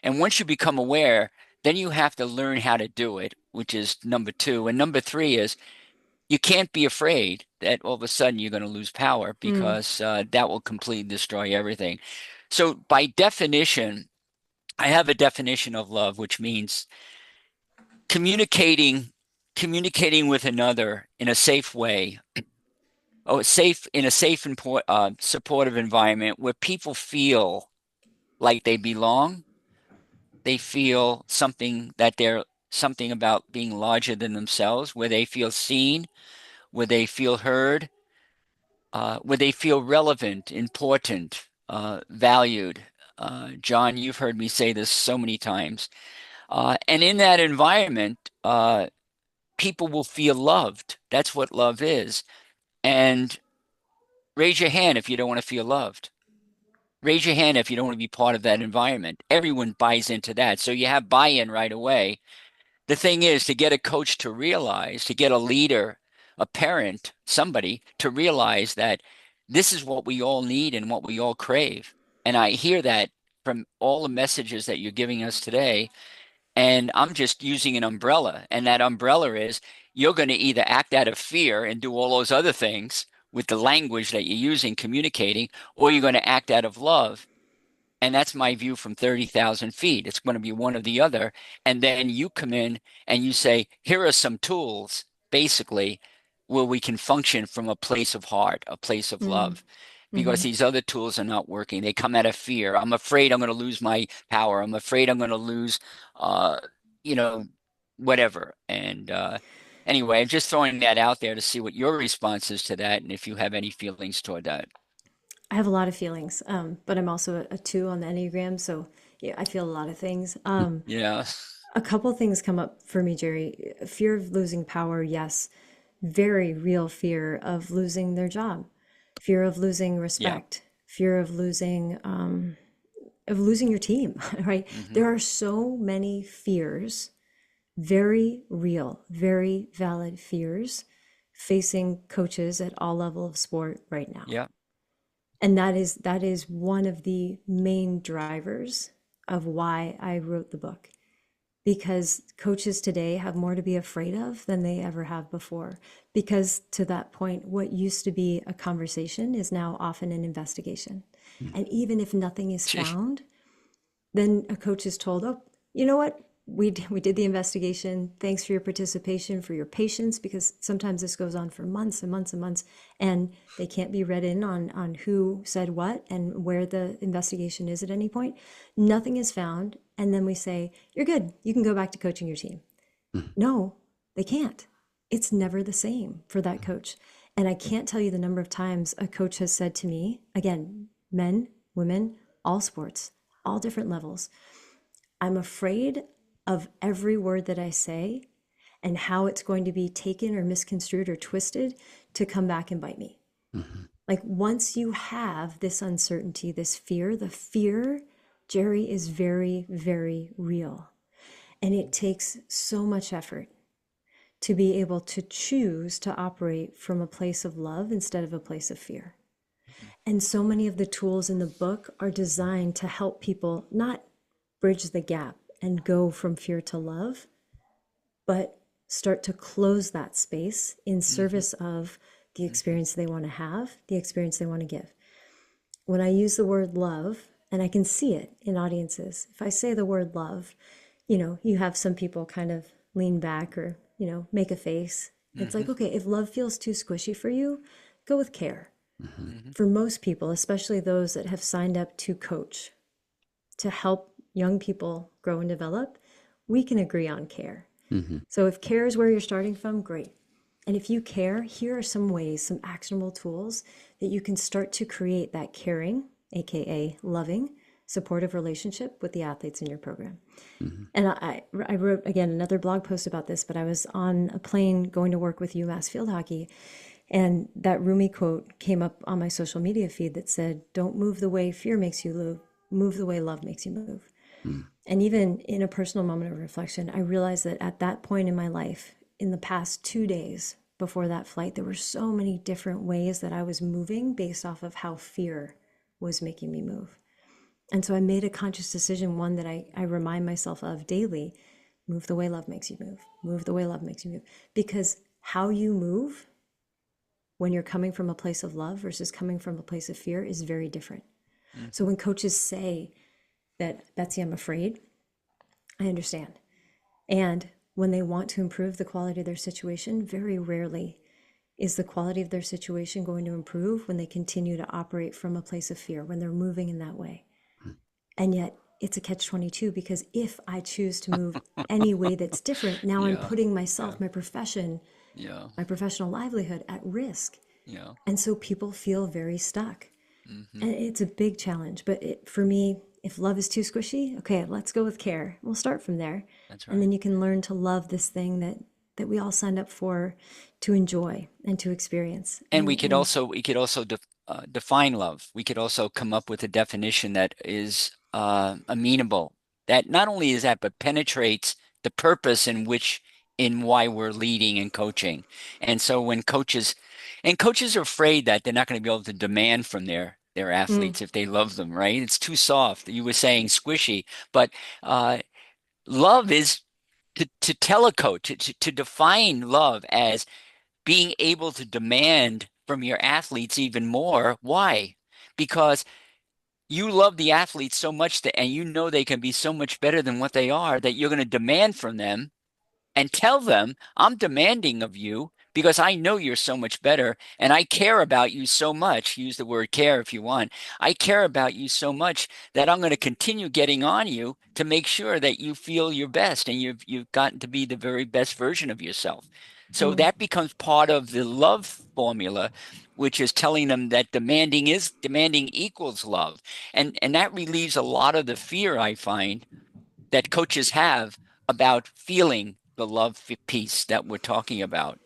And once you become aware, then you have to learn how to do it, which is number two. And number three is you can't be afraid that all of a sudden you're going to lose power mm, because that will completely destroy everything. So by definition, I have a definition of love, which means communicating, communicating with another in a safe way, safe in a safe and supportive environment where people feel like they belong. They feel something that they're something about being larger than themselves, where they feel seen, where they feel heard, where they feel relevant, important, valued. John, you've heard me say this so many times. And in that environment, people will feel loved. That's what love is. And raise your hand if you don't want to feel loved. Raise your hand if you don't want to be part of that environment. Everyone buys into that. So you have buy-in right away. The thing is to get a coach to realize, to get a leader, a parent, somebody to realize that this is what we all need and what we all crave. And I hear that from all the messages that you're giving us today. And I'm just using an umbrella. And that umbrella is you're going to either act out of fear and do all those other things with the language that you're using, communicating, or you're going to act out of love. And that's my view from 30,000 feet. It's going to be one or the other. And then you come in and you say, here are some tools, basically, where we can function from a place of heart, a place of mm, love. Because mhm. these other tools are not working. They come out of fear. I'm afraid I'm going to lose my power. I'm afraid I'm going to lose, uh, you know, whatever. And anyway, I'm just throwing that out there to see what your response is to that and if you have any feelings toward that. I have a lot of feelings, but I'm also a two on the Enneagram, so yeah, I feel a lot of things. Yeah. A couple things come up for me, Jerry. Fear of losing power, yes. Very real fear of losing their job, fear of losing Yeah. respect, fear of losing your team, right? Hmm. There are so many fears, very real, very valid fears facing coaches at all level of sport right now. Yeah. And that is one of the main drivers of why I wrote the book, because coaches today have more to be afraid of than they ever have before. Because to that point, what used to be a conversation is now often an investigation. And even if nothing is found, then a coach is told, oh, you know what? We did the investigation. Thanks for your participation, for your patience, because sometimes this goes on for months and months and months, and they can't be read in on who said what and where the investigation is at any point. Nothing is found. And then we say, you're good. You can go back to coaching your team. No, they can't. It's never the same for that coach. And I can't tell you the number of times a coach has said to me, again, men, women, all sports, all different levels, I'm afraid of every word that I say and how it's going to be taken or misconstrued or twisted to come back and bite me. Mhm. Like once you have this uncertainty, this fear, the fear, Jerry, is very, very real. And it takes so much effort to be able to choose to operate from a place of love instead of a place of fear. And so many of the tools in the book are designed to help people not bridge the gap and go from fear to love, but start to close that space in Hmm. service of the Hmm. experience they want to have, the experience they want to give. When I use the word love, and I can see it in audiences, if I say the word love, you have some people kind of lean back or, make a face. It's Hmm. like, okay, if love feels too squishy for you, go with care. Mhm. Hmm. For most people, especially those that have signed up to coach, to help young people grow and develop, we can agree on care. Mhm. So if care is where you're starting from, great. And if you care, here are some ways, some actionable tools that you can start to create that caring, AKA loving, supportive relationship with the athletes in your program. Mhm. And I wrote, again, another blog post about this, but I was on a plane going to work with UMass Field Hockey. And that Rumi quote came up on my social media feed that said, don't move the way fear makes you move the way love makes you move. Mhm. And even in a personal moment of reflection, I realized that at that point in my life, in the past 2 days before that flight, there were so many different ways that I was moving based off of how fear was making me move. And so I made a conscious decision, one that I remind myself of daily: move the way love makes you move, move the way love makes you move. Because how you move when you're coming from a place of love versus coming from a place of fear is very different. So when coaches say that, Betsy, I'm afraid, I understand. And when they want to improve the quality of their situation, very rarely is the quality of their situation going to improve when they continue to operate from a place of fear, when they're moving in that way. And yet it's a catch-22, because if I choose to move any way that's different, now I'm Yeah. putting Yeah. myself, my profession, Yeah. my professional livelihood at risk. Yeah. And so people feel very stuck. Hmm. And it's a big challenge. But for me, if love is too squishy, okay, let's go with care. We'll start from there. That's And right. then you can learn to love this thing that we all signed up for, to enjoy and to experience. And And we could also define love. We could also come up with a definition that is amenable. That not only is that, but penetrates the purpose in why we're leading and coaching. And so when coaches are afraid that they're not going to be able to demand from their mm, athletes if they love them, right? It's too soft. You were saying squishy, but uh, love is to tell a coach to define love as being able to demand from your athletes even more. Why? Because you love the athletes so much that, and you know they can be so much better than what they are, that you're going to demand from them and tell them, I'm demanding of you because I know you're so much better and I care about you so much. Use the word care if you want. I care about you so much that I'm going to continue getting on you to make sure that you feel your best and you've gotten to be the very best version of yourself. So mm. that becomes part of the love formula, which is telling them that demanding equals love. And that relieves a lot of the fear I find that coaches have about feeling the love piece that we're talking about.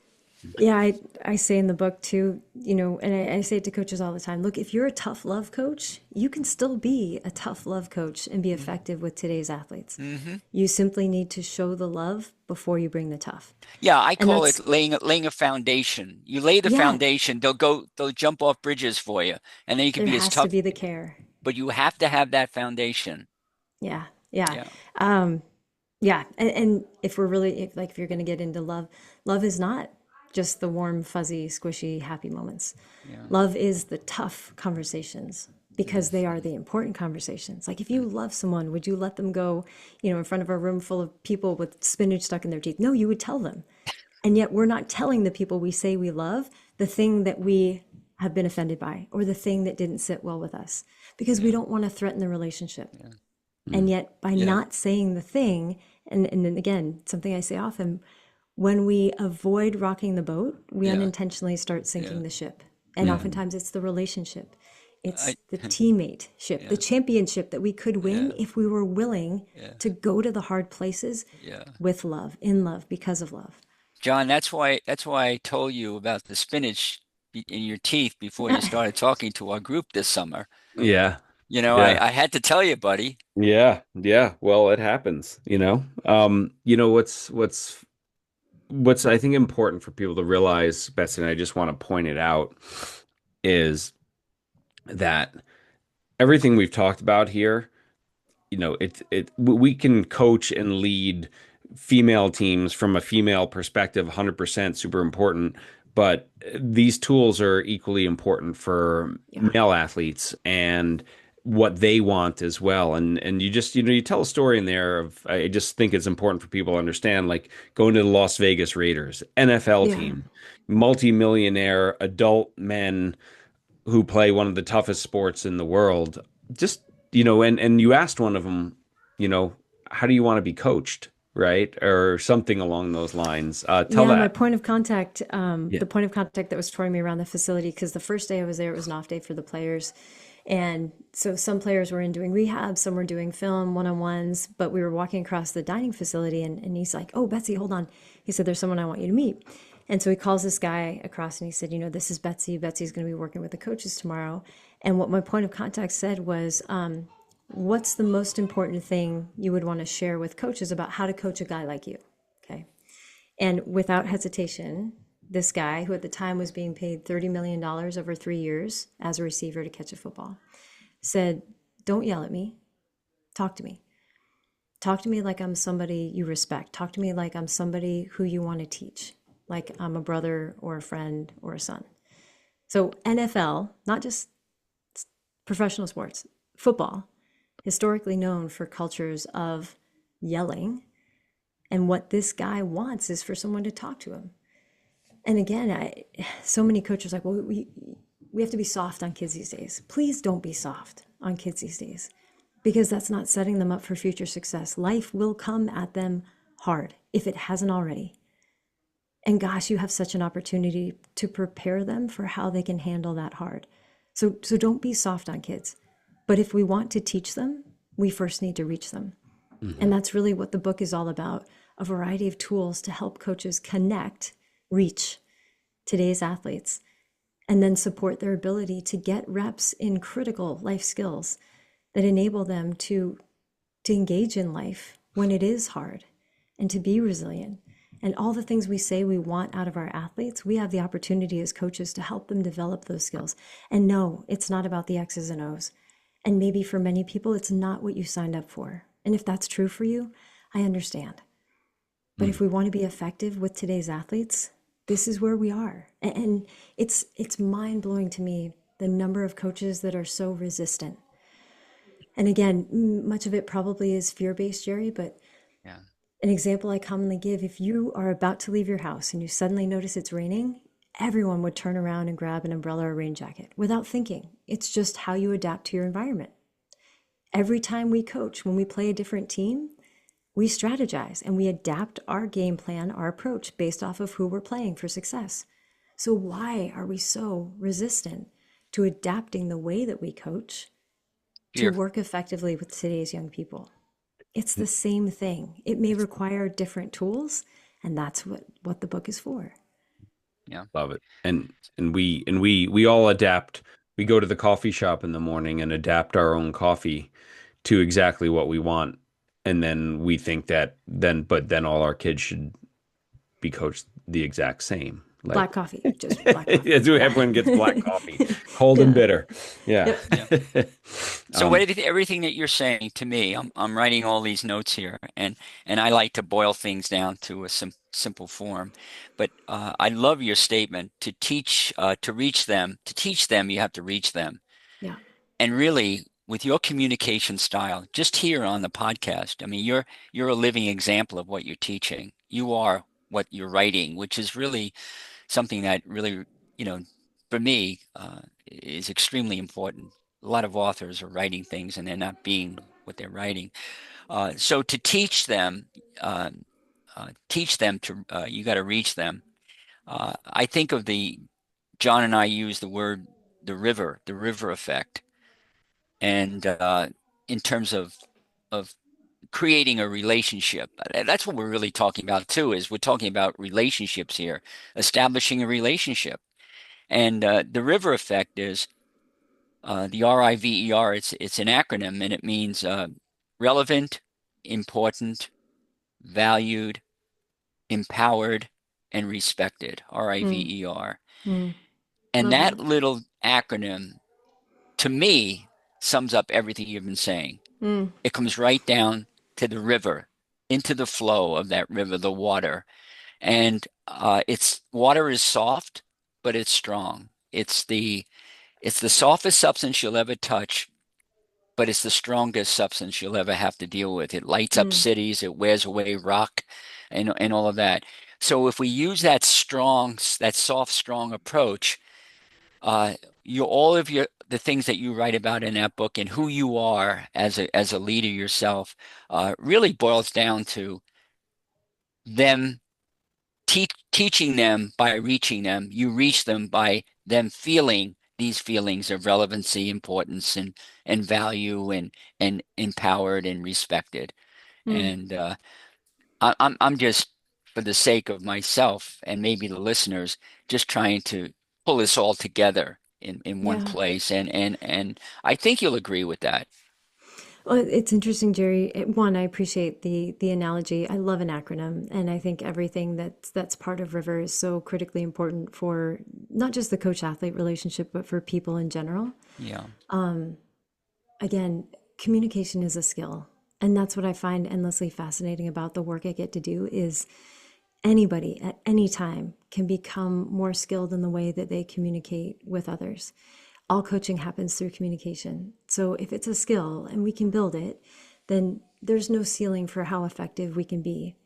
Yeah, I say in the book too, and I say it to coaches all the time: look, if you're a tough love coach, you can still be a tough love coach and be effective with today's athletes. Mm-hmm. You simply need to show the love before you bring the tough. Yeah, I And call that's, it laying a foundation. You lay the yeah, foundation, they'll jump off bridges for you, and then you can there be as has to tough, be the care. but you have to have that foundation. Yeah, yeah. Yeah, Um, Yeah, and if we're really, if you're going to get into love, love is not just the warm, fuzzy, squishy, happy moments. yeah, Love is the tough conversations, because they are mhm, the important conversations. Like, if you mm, love someone, would you let them go, in front of a room full of people with spinach stuck in their teeth? No, you would tell them. And yet we're not telling the people we say we love the thing that we have been offended by, or the thing that didn't sit well with us, because we yeah, don't want to threaten the relationship. yeah, And yet, by yeah, not saying the thing, and then again, something I say often, when we avoid rocking the boat, we yeah, unintentionally start yeah. sinking the ship. And Yeah. oftentimes it's the relationship, it's I, the teammate ship, the yeah, championship that we could win yeah, if we were willing yeah, to go to the hard places yeah. with love, in love, because of love. John, that's why I told you about the spinach in your teeth before you started talking to our group this summer. Yeah. You know, Yeah. I had to tell you, buddy. Yeah. Yeah. Well, it happens, you know. What's I think important for people to realize, Betsy, and I just want to point it out, is that everything we've talked about here, we can coach and lead female teams from a female perspective, 100% super important. But these tools are equally important for Yeah. male athletes and what they want as well. And you tell a story in there of, I just think it's important for people to understand, like going to the Las Vegas Raiders, NFL Yeah. team, multimillionaire adult men who play one of the toughest sports in the world. Just, and you asked one of them, you know, how do you want to be coached, right? Or something along those lines. Tell Yeah, my that. point of contact, Yeah. the point of contact that was touring me around the facility, because the first day I was there, it was an off day for the players. And so some players were in doing rehab, some were doing film one-on-ones, but we were walking across the dining facility, and he's like, "Oh, Betsy, hold on." He said, "There's someone I want you to meet." And so he calls this guy across and he said, "This is Betsy. Betsy's going to be working with the coaches tomorrow." And what my point of contact said was, "What's the most important thing you would want to share with coaches about how to coach a guy like you?" Okay. And without hesitation, this guy, who at the time was being paid $30 million over 3 years as a receiver to catch a football, said, "Don't yell at me. Talk to me. Talk to me like I'm somebody you respect. Talk to me like I'm somebody who you want to teach, like I'm a brother or a friend or a son." So, NFL, not just professional sports, football, historically known for cultures of yelling. And what this guy wants is for someone to talk to him. And again, so many coaches are like, well, we have to be soft on kids these days. Please don't be soft on kids these days, because that's not setting them up for future success. Life will come at them hard if it hasn't already. And gosh, you have such an opportunity to prepare them for how they can handle that hard. So don't be soft on kids. But if we want to teach them, we first need to reach them. Hmm. And that's really what the book is all about, a variety of tools to help coaches connect, reach today's athletes, and then support their ability to get reps in critical life skills that enable them to engage in life when it is hard and to be resilient. And all the things we say we want out of our athletes, we have the opportunity as coaches to help them develop those skills. And no, it's not about the X's and O's. And maybe for many people, it's not what you signed up for. And if that's true for you, I understand. But if we want to be effective with today's athletes, this is where we are. And it's mind-blowing to me the number of coaches that are so resistant. And again, much of it probably is fear-based, Jerry, but Yeah. an example I commonly give: if you are about to leave your house and you suddenly notice it's raining, everyone would turn around and grab an umbrella or rain jacket without thinking. It's just how you adapt to your environment. Every time we coach, when we play a different team, we strategize and we adapt our game plan, our approach based off of who we're playing for success. So, why are we so resistant to adapting the way that we coach to Fear. work effectively with today's young people? It's the same thing. It may It's, require different tools, and that's what the book is for. yeah. Love it. And we all adapt. We go to the coffee shop in the morning and adapt our own coffee to exactly what we want. And then we think that then all our kids should be coached the exact same. Like Black coffee, just black coffee. Yeah. everyone gets black coffee, cold and Yeah. bitter. Yeah. Yep. Yeah. So Um, everything that you're saying to me, I'm writing all these notes here, and I like to boil things down to a simple form. But I love your statement to teach, to reach them, to teach them, you have to reach them. Yeah. And really, with your communication style, just here on the podcast, I mean, you're a living example of what you're teaching. You are what you're writing, which is really something that really, you know, for me, is extremely important. A lot of authors are writing things and they're not being what they're writing. So to uh, teach them to, you got to reach them. I think of John and I use the word the river effect, and in terms of creating a relationship. That's what we're really talking about too, is we're talking about relationships here, establishing a relationship. And the river effect is the RIVER. It's an acronym, and it means relevant, important, valued, empowered, and respected. Mm, RIVER. mm. And Love that that. little acronym, to me, sums up everything you've been saying. Mm, It comes right down to the river, into the flow of that river, the water. And it's water is soft, but it's strong. It's the softest substance you'll ever touch, but it's the strongest substance you'll ever have to deal with. It lights up mm, cities, it wears away rock, and all of that. So if we use that that soft, strong approach, uh, all of the things that you write about in that book and who you are as a leader yourself, really boils down to them teaching them by reaching them. You reach them by them feeling these feelings of relevancy, importance, and value, and empowered and respected. mm. And I'm just, for the sake of myself and maybe the listeners, just trying to pull this all together in one Yeah. place. And I think you'll agree with that. Well, it's interesting, Jerry. One, I appreciate the analogy. I love an acronym, and I think everything that's part of River is so critically important for not just the coach-athlete relationship, but for people in general. Yeah. Again, communication is a skill, and that's what I find endlessly fascinating about the work I get to do is anybody at any time can become more skilled in the way that they communicate with others. All coaching happens through communication. So if it's a skill and we can build it, then there's no ceiling for how effective we can be.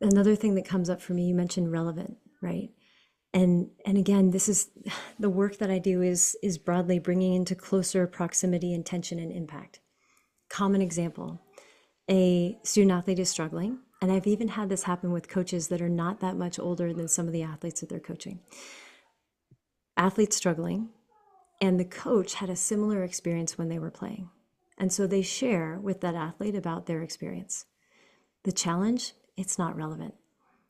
Another thing that comes up for me, you mentioned relevant, right? And again, this is the work that I do is broadly bringing into closer proximity, intention, and impact. Common example, a student athlete is struggling, and I've even had this happen with coaches that are not that much older than some of the athletes that they're coaching. Athletes struggling, and the coach had a similar experience when they were playing. And so they share with that athlete about their experience. The challenge, it's not relevant.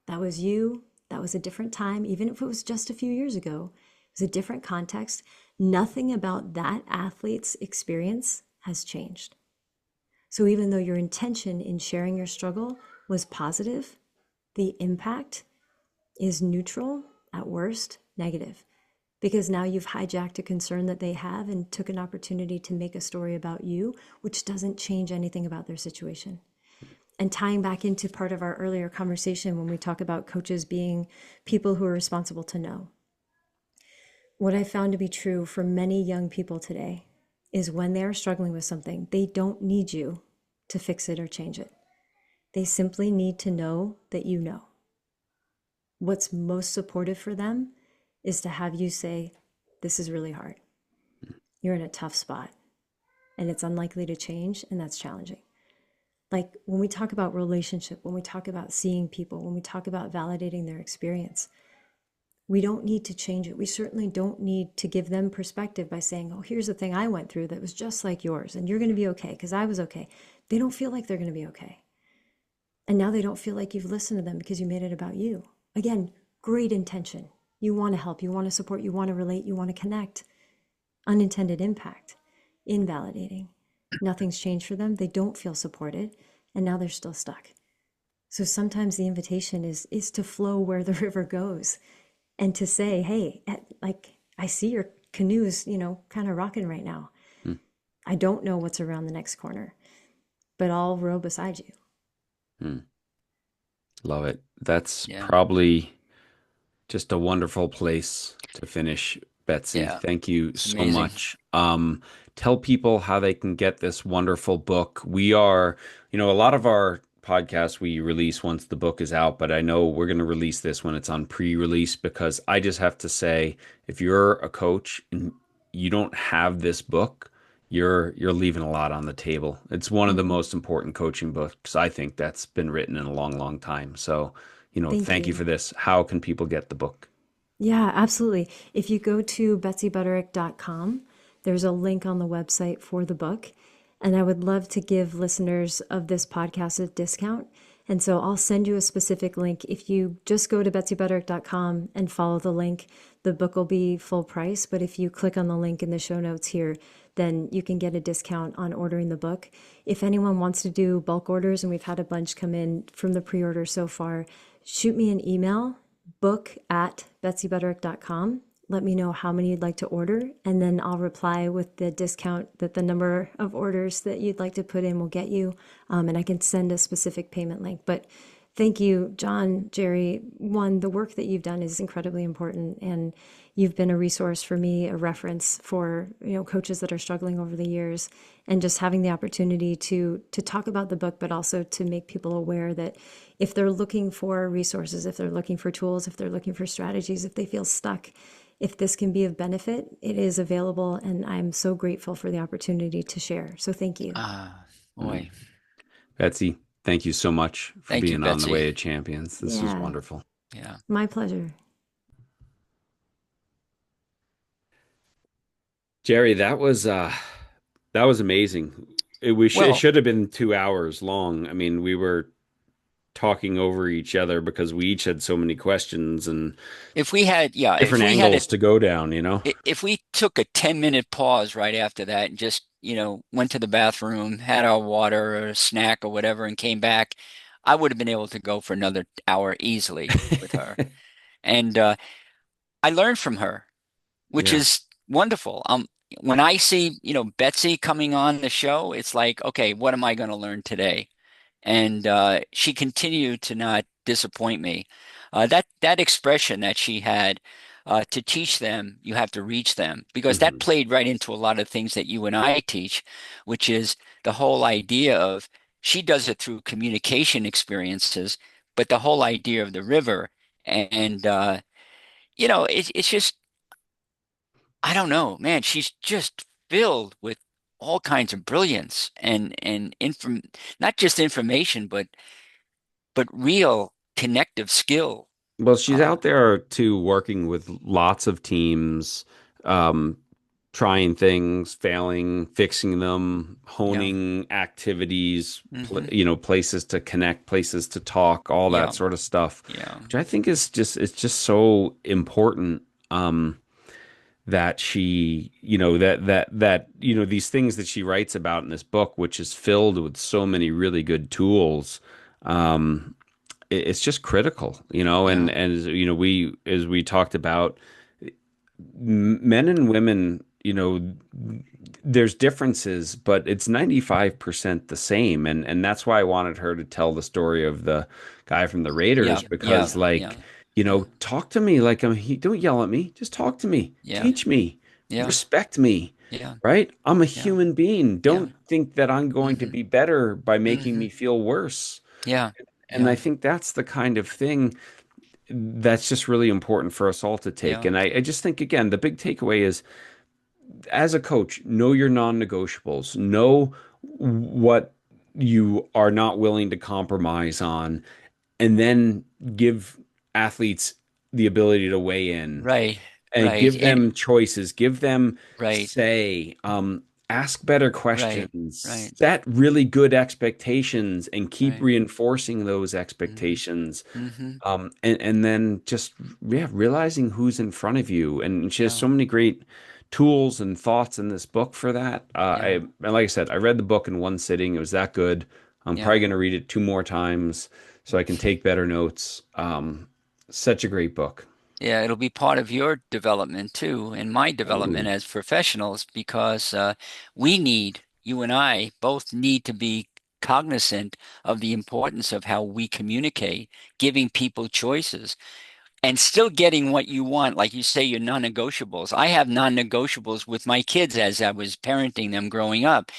That was you. That was a different time. Even if it was just a few years ago, it was a different context. Nothing about that athlete's experience has changed. So even though your intention in sharing your struggle was positive, the impact is neutral, at worst, negative. Because now you've hijacked a concern that they have and took an opportunity to make a story about you, which doesn't change anything about their situation. And tying back into part of our earlier conversation when we talk about coaches being people who are responsible to know. What I found to be true for many young people today is when they are struggling with something, they don't need you to fix it or change it. They simply need to know that you know. What's most supportive for them is to have you say, this is really hard. You're in a tough spot and it's unlikely to change, and that's challenging. Like when we talk about relationship, when we talk about seeing people, when we talk about validating their experience, we don't need to change it. We certainly don't need to give them perspective by saying, oh, here's the thing I went through that was just like yours, and you're going to be okay because I was okay. They don't feel like they're going to be okay. And now they don't feel like you've listened to them because you made it about you. Again, great intention. You want to help, you want to support, you want to relate, you want to connect. Unintended impact, invalidating. Nothing's changed for them. They don't feel supported, and now they're still stuck. So sometimes the invitation is to flow where the river goes and to say, hey, like I see your canoes, kind of rocking right now. Hmm. I don't know what's around the next corner, but I'll row beside you. Hmm. Love it. That's Yeah. probably just a wonderful place to finish, Betsy. Yeah. Thank you It's so amazing. much. Tell people how they can get this wonderful book. We are, a lot of our podcasts we release once the book is out, but I know we're going to release this when it's on pre-release because I just have to say, if you're a coach and you don't have this book, you're leaving a lot on the table. It's one of the Mm, most important coaching books I think that's been written in a long, long time. So, thank thank you for you. this. How can people get the book? Yeah, absolutely. If you go to betsybutterick.com, there's a link on the website for the book. And I would love to give listeners of this podcast a discount. And so I'll send you a specific link. If you just go to betsybutterick.com and follow the link, the book will be full price. But if you click on the link in the show notes here, then you can get a discount on ordering the book. If anyone wants to do bulk orders, and we've had a bunch come in from the pre order so far, shoot me an email book@betsybutterick.com. Let me know how many you'd like to order, and then I'll reply with the discount that the number of orders that you'd like to put in will get you. And I can send a specific payment link. But thank you, John, Jerry. One, the work that you've done is incredibly important, and you've been a resource for me, a reference for coaches that are struggling over the years, and just having the opportunity to talk about the book, but also to make people aware that if they're looking for resources, if they're looking for tools, if they're looking for strategies, if they feel stuck, if this can be of benefit, it is available, and I'm so grateful for the opportunity to share. So thank you. Ah, Mm. boy. Betsy, thank you so much for Thank you, being on the Betsy. Way of Champions. This was Yeah, wonderful. Yeah. my pleasure. Jerry, that was amazing. It Well, should have been 2 hours long. I mean, we were talking over each other because we each had so many questions and If we had, yeah, different angles to go down, you know? if we took a 10-minute pause right after that and just, went to the bathroom, had our water or a snack or whatever, and came back, I would have been able to go for another hour easily with her. And I learned from her, which Yeah. is wonderful. When I see, Betsy coming on the show, it's like, okay, what am I going to learn today? And she continued to not disappoint me. That expression that she had to teach them, you have to reach them, because that Hmm. played right into a lot of things that you and I teach, which is the whole idea of she does it through communication experiences, but the whole idea of the river and it's just I don't know, man. She's just filled with all kinds of brilliance and not just information, but real connective skill. Well, she's Uh, out there too, working with lots of teams, um, trying things, failing, fixing them, yeah, honing activities, hmm places to connect, places to talk, all that yeah, sort of stuff, yeah, which I think is just it's just so important. That she, these things that she writes about in this book, which is filled with so many really good tools. Um, it's just critical, and yeah, as we talked about, men and women, there's differences, but it's 95% the same. And that's why I wanted her to tell the story of the guy from the Raiders, yeah, because yeah, yeah, like, yeah, talk to me like don't yell at me. Just talk to me. yeah, Teach me. yeah, Respect me. yeah, Right? I'm a yeah, human being. yeah, Don't think that I'm going to hmm be better by making hmm me feel worse. yeah, And I yeah, think that's the kind of thing that's just really important for us all to take. yeah, And I just think, again, the big takeaway is, as a coach, know your non-negotiables. Know what you are not willing to compromise on, and then give athletes the ability to weigh in right, and right, give them choices, give them right, say, ask better right, questions, right, set really good expectations, and keep right, reinforcing those hmm expectations. hmm And then just, yeah, realizing who's in front of you. And she has yeah, so many great tools and thoughts in this book for that. yeah, And like I said, I read the book in one sitting. It was that good. I'm yeah. probably going to read it two more times so I can take better notes. Such a great book. Yeah, it'll be part of your development too, and my development Totally. as professionals, because you and I both need to be cognizant of the importance of how we communicate, giving people choices, and still getting what you want. Like you say, your non-negotiables. I have non-negotiables with my kids as I was parenting them growing up.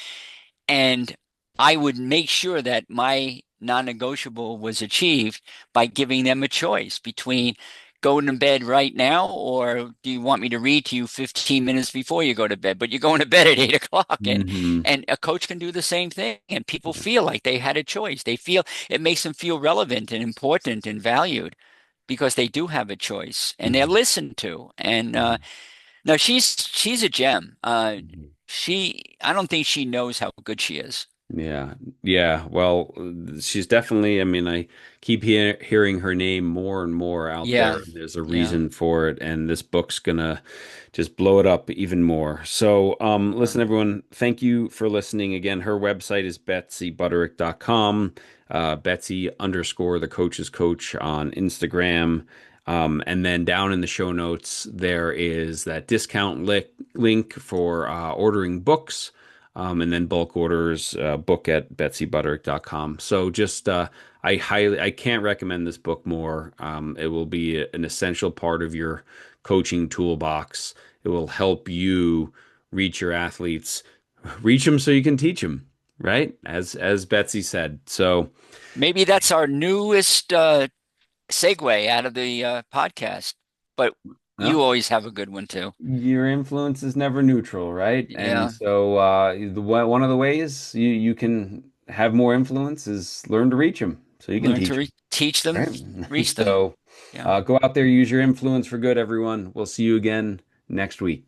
And I would make sure that my non-negotiable was achieved by giving them a choice between going to bed right now, or do you want me to read to you 15 minutes before you go to bed? But you're going to bed at 8 o'clock. And Hmm. and a coach can do the same thing. And people feel like they had a choice. They feel it makes them feel relevant and important and valued because they do have a choice and they're Hmm. listened to. And no, she's a gem. I don't think she knows how good she is. Yeah. Yeah. Well, she's definitely, I mean, I keep hearing her name more and more out Yeah, there. And there's a yeah. reason for it. And this book's gonna just blow it up even more. So, Uh, listen, everyone, thank you for listening. Again, her website is betsybutterick.com, Betsy underscore the coach's coach on Instagram. And then down in the show notes, there is that discount link for ordering books. And then bulk orders, book at betsybutterick.com. So just, I can't recommend this book more. It will be an essential part of your coaching toolbox. It will help you reach your athletes, reach them so you can teach them, right? As Betsy said. So, Maybe that's our newest segue out of the podcast. But you well, always have a good one too. your influence is never neutral, right? And Yeah. so, one of the ways you can have more influence is learn to reach them so you can Learn to teach re them. teach them, Right. reach them. So Yeah. go out there, use your influence for good, everyone. We'll see you again next week.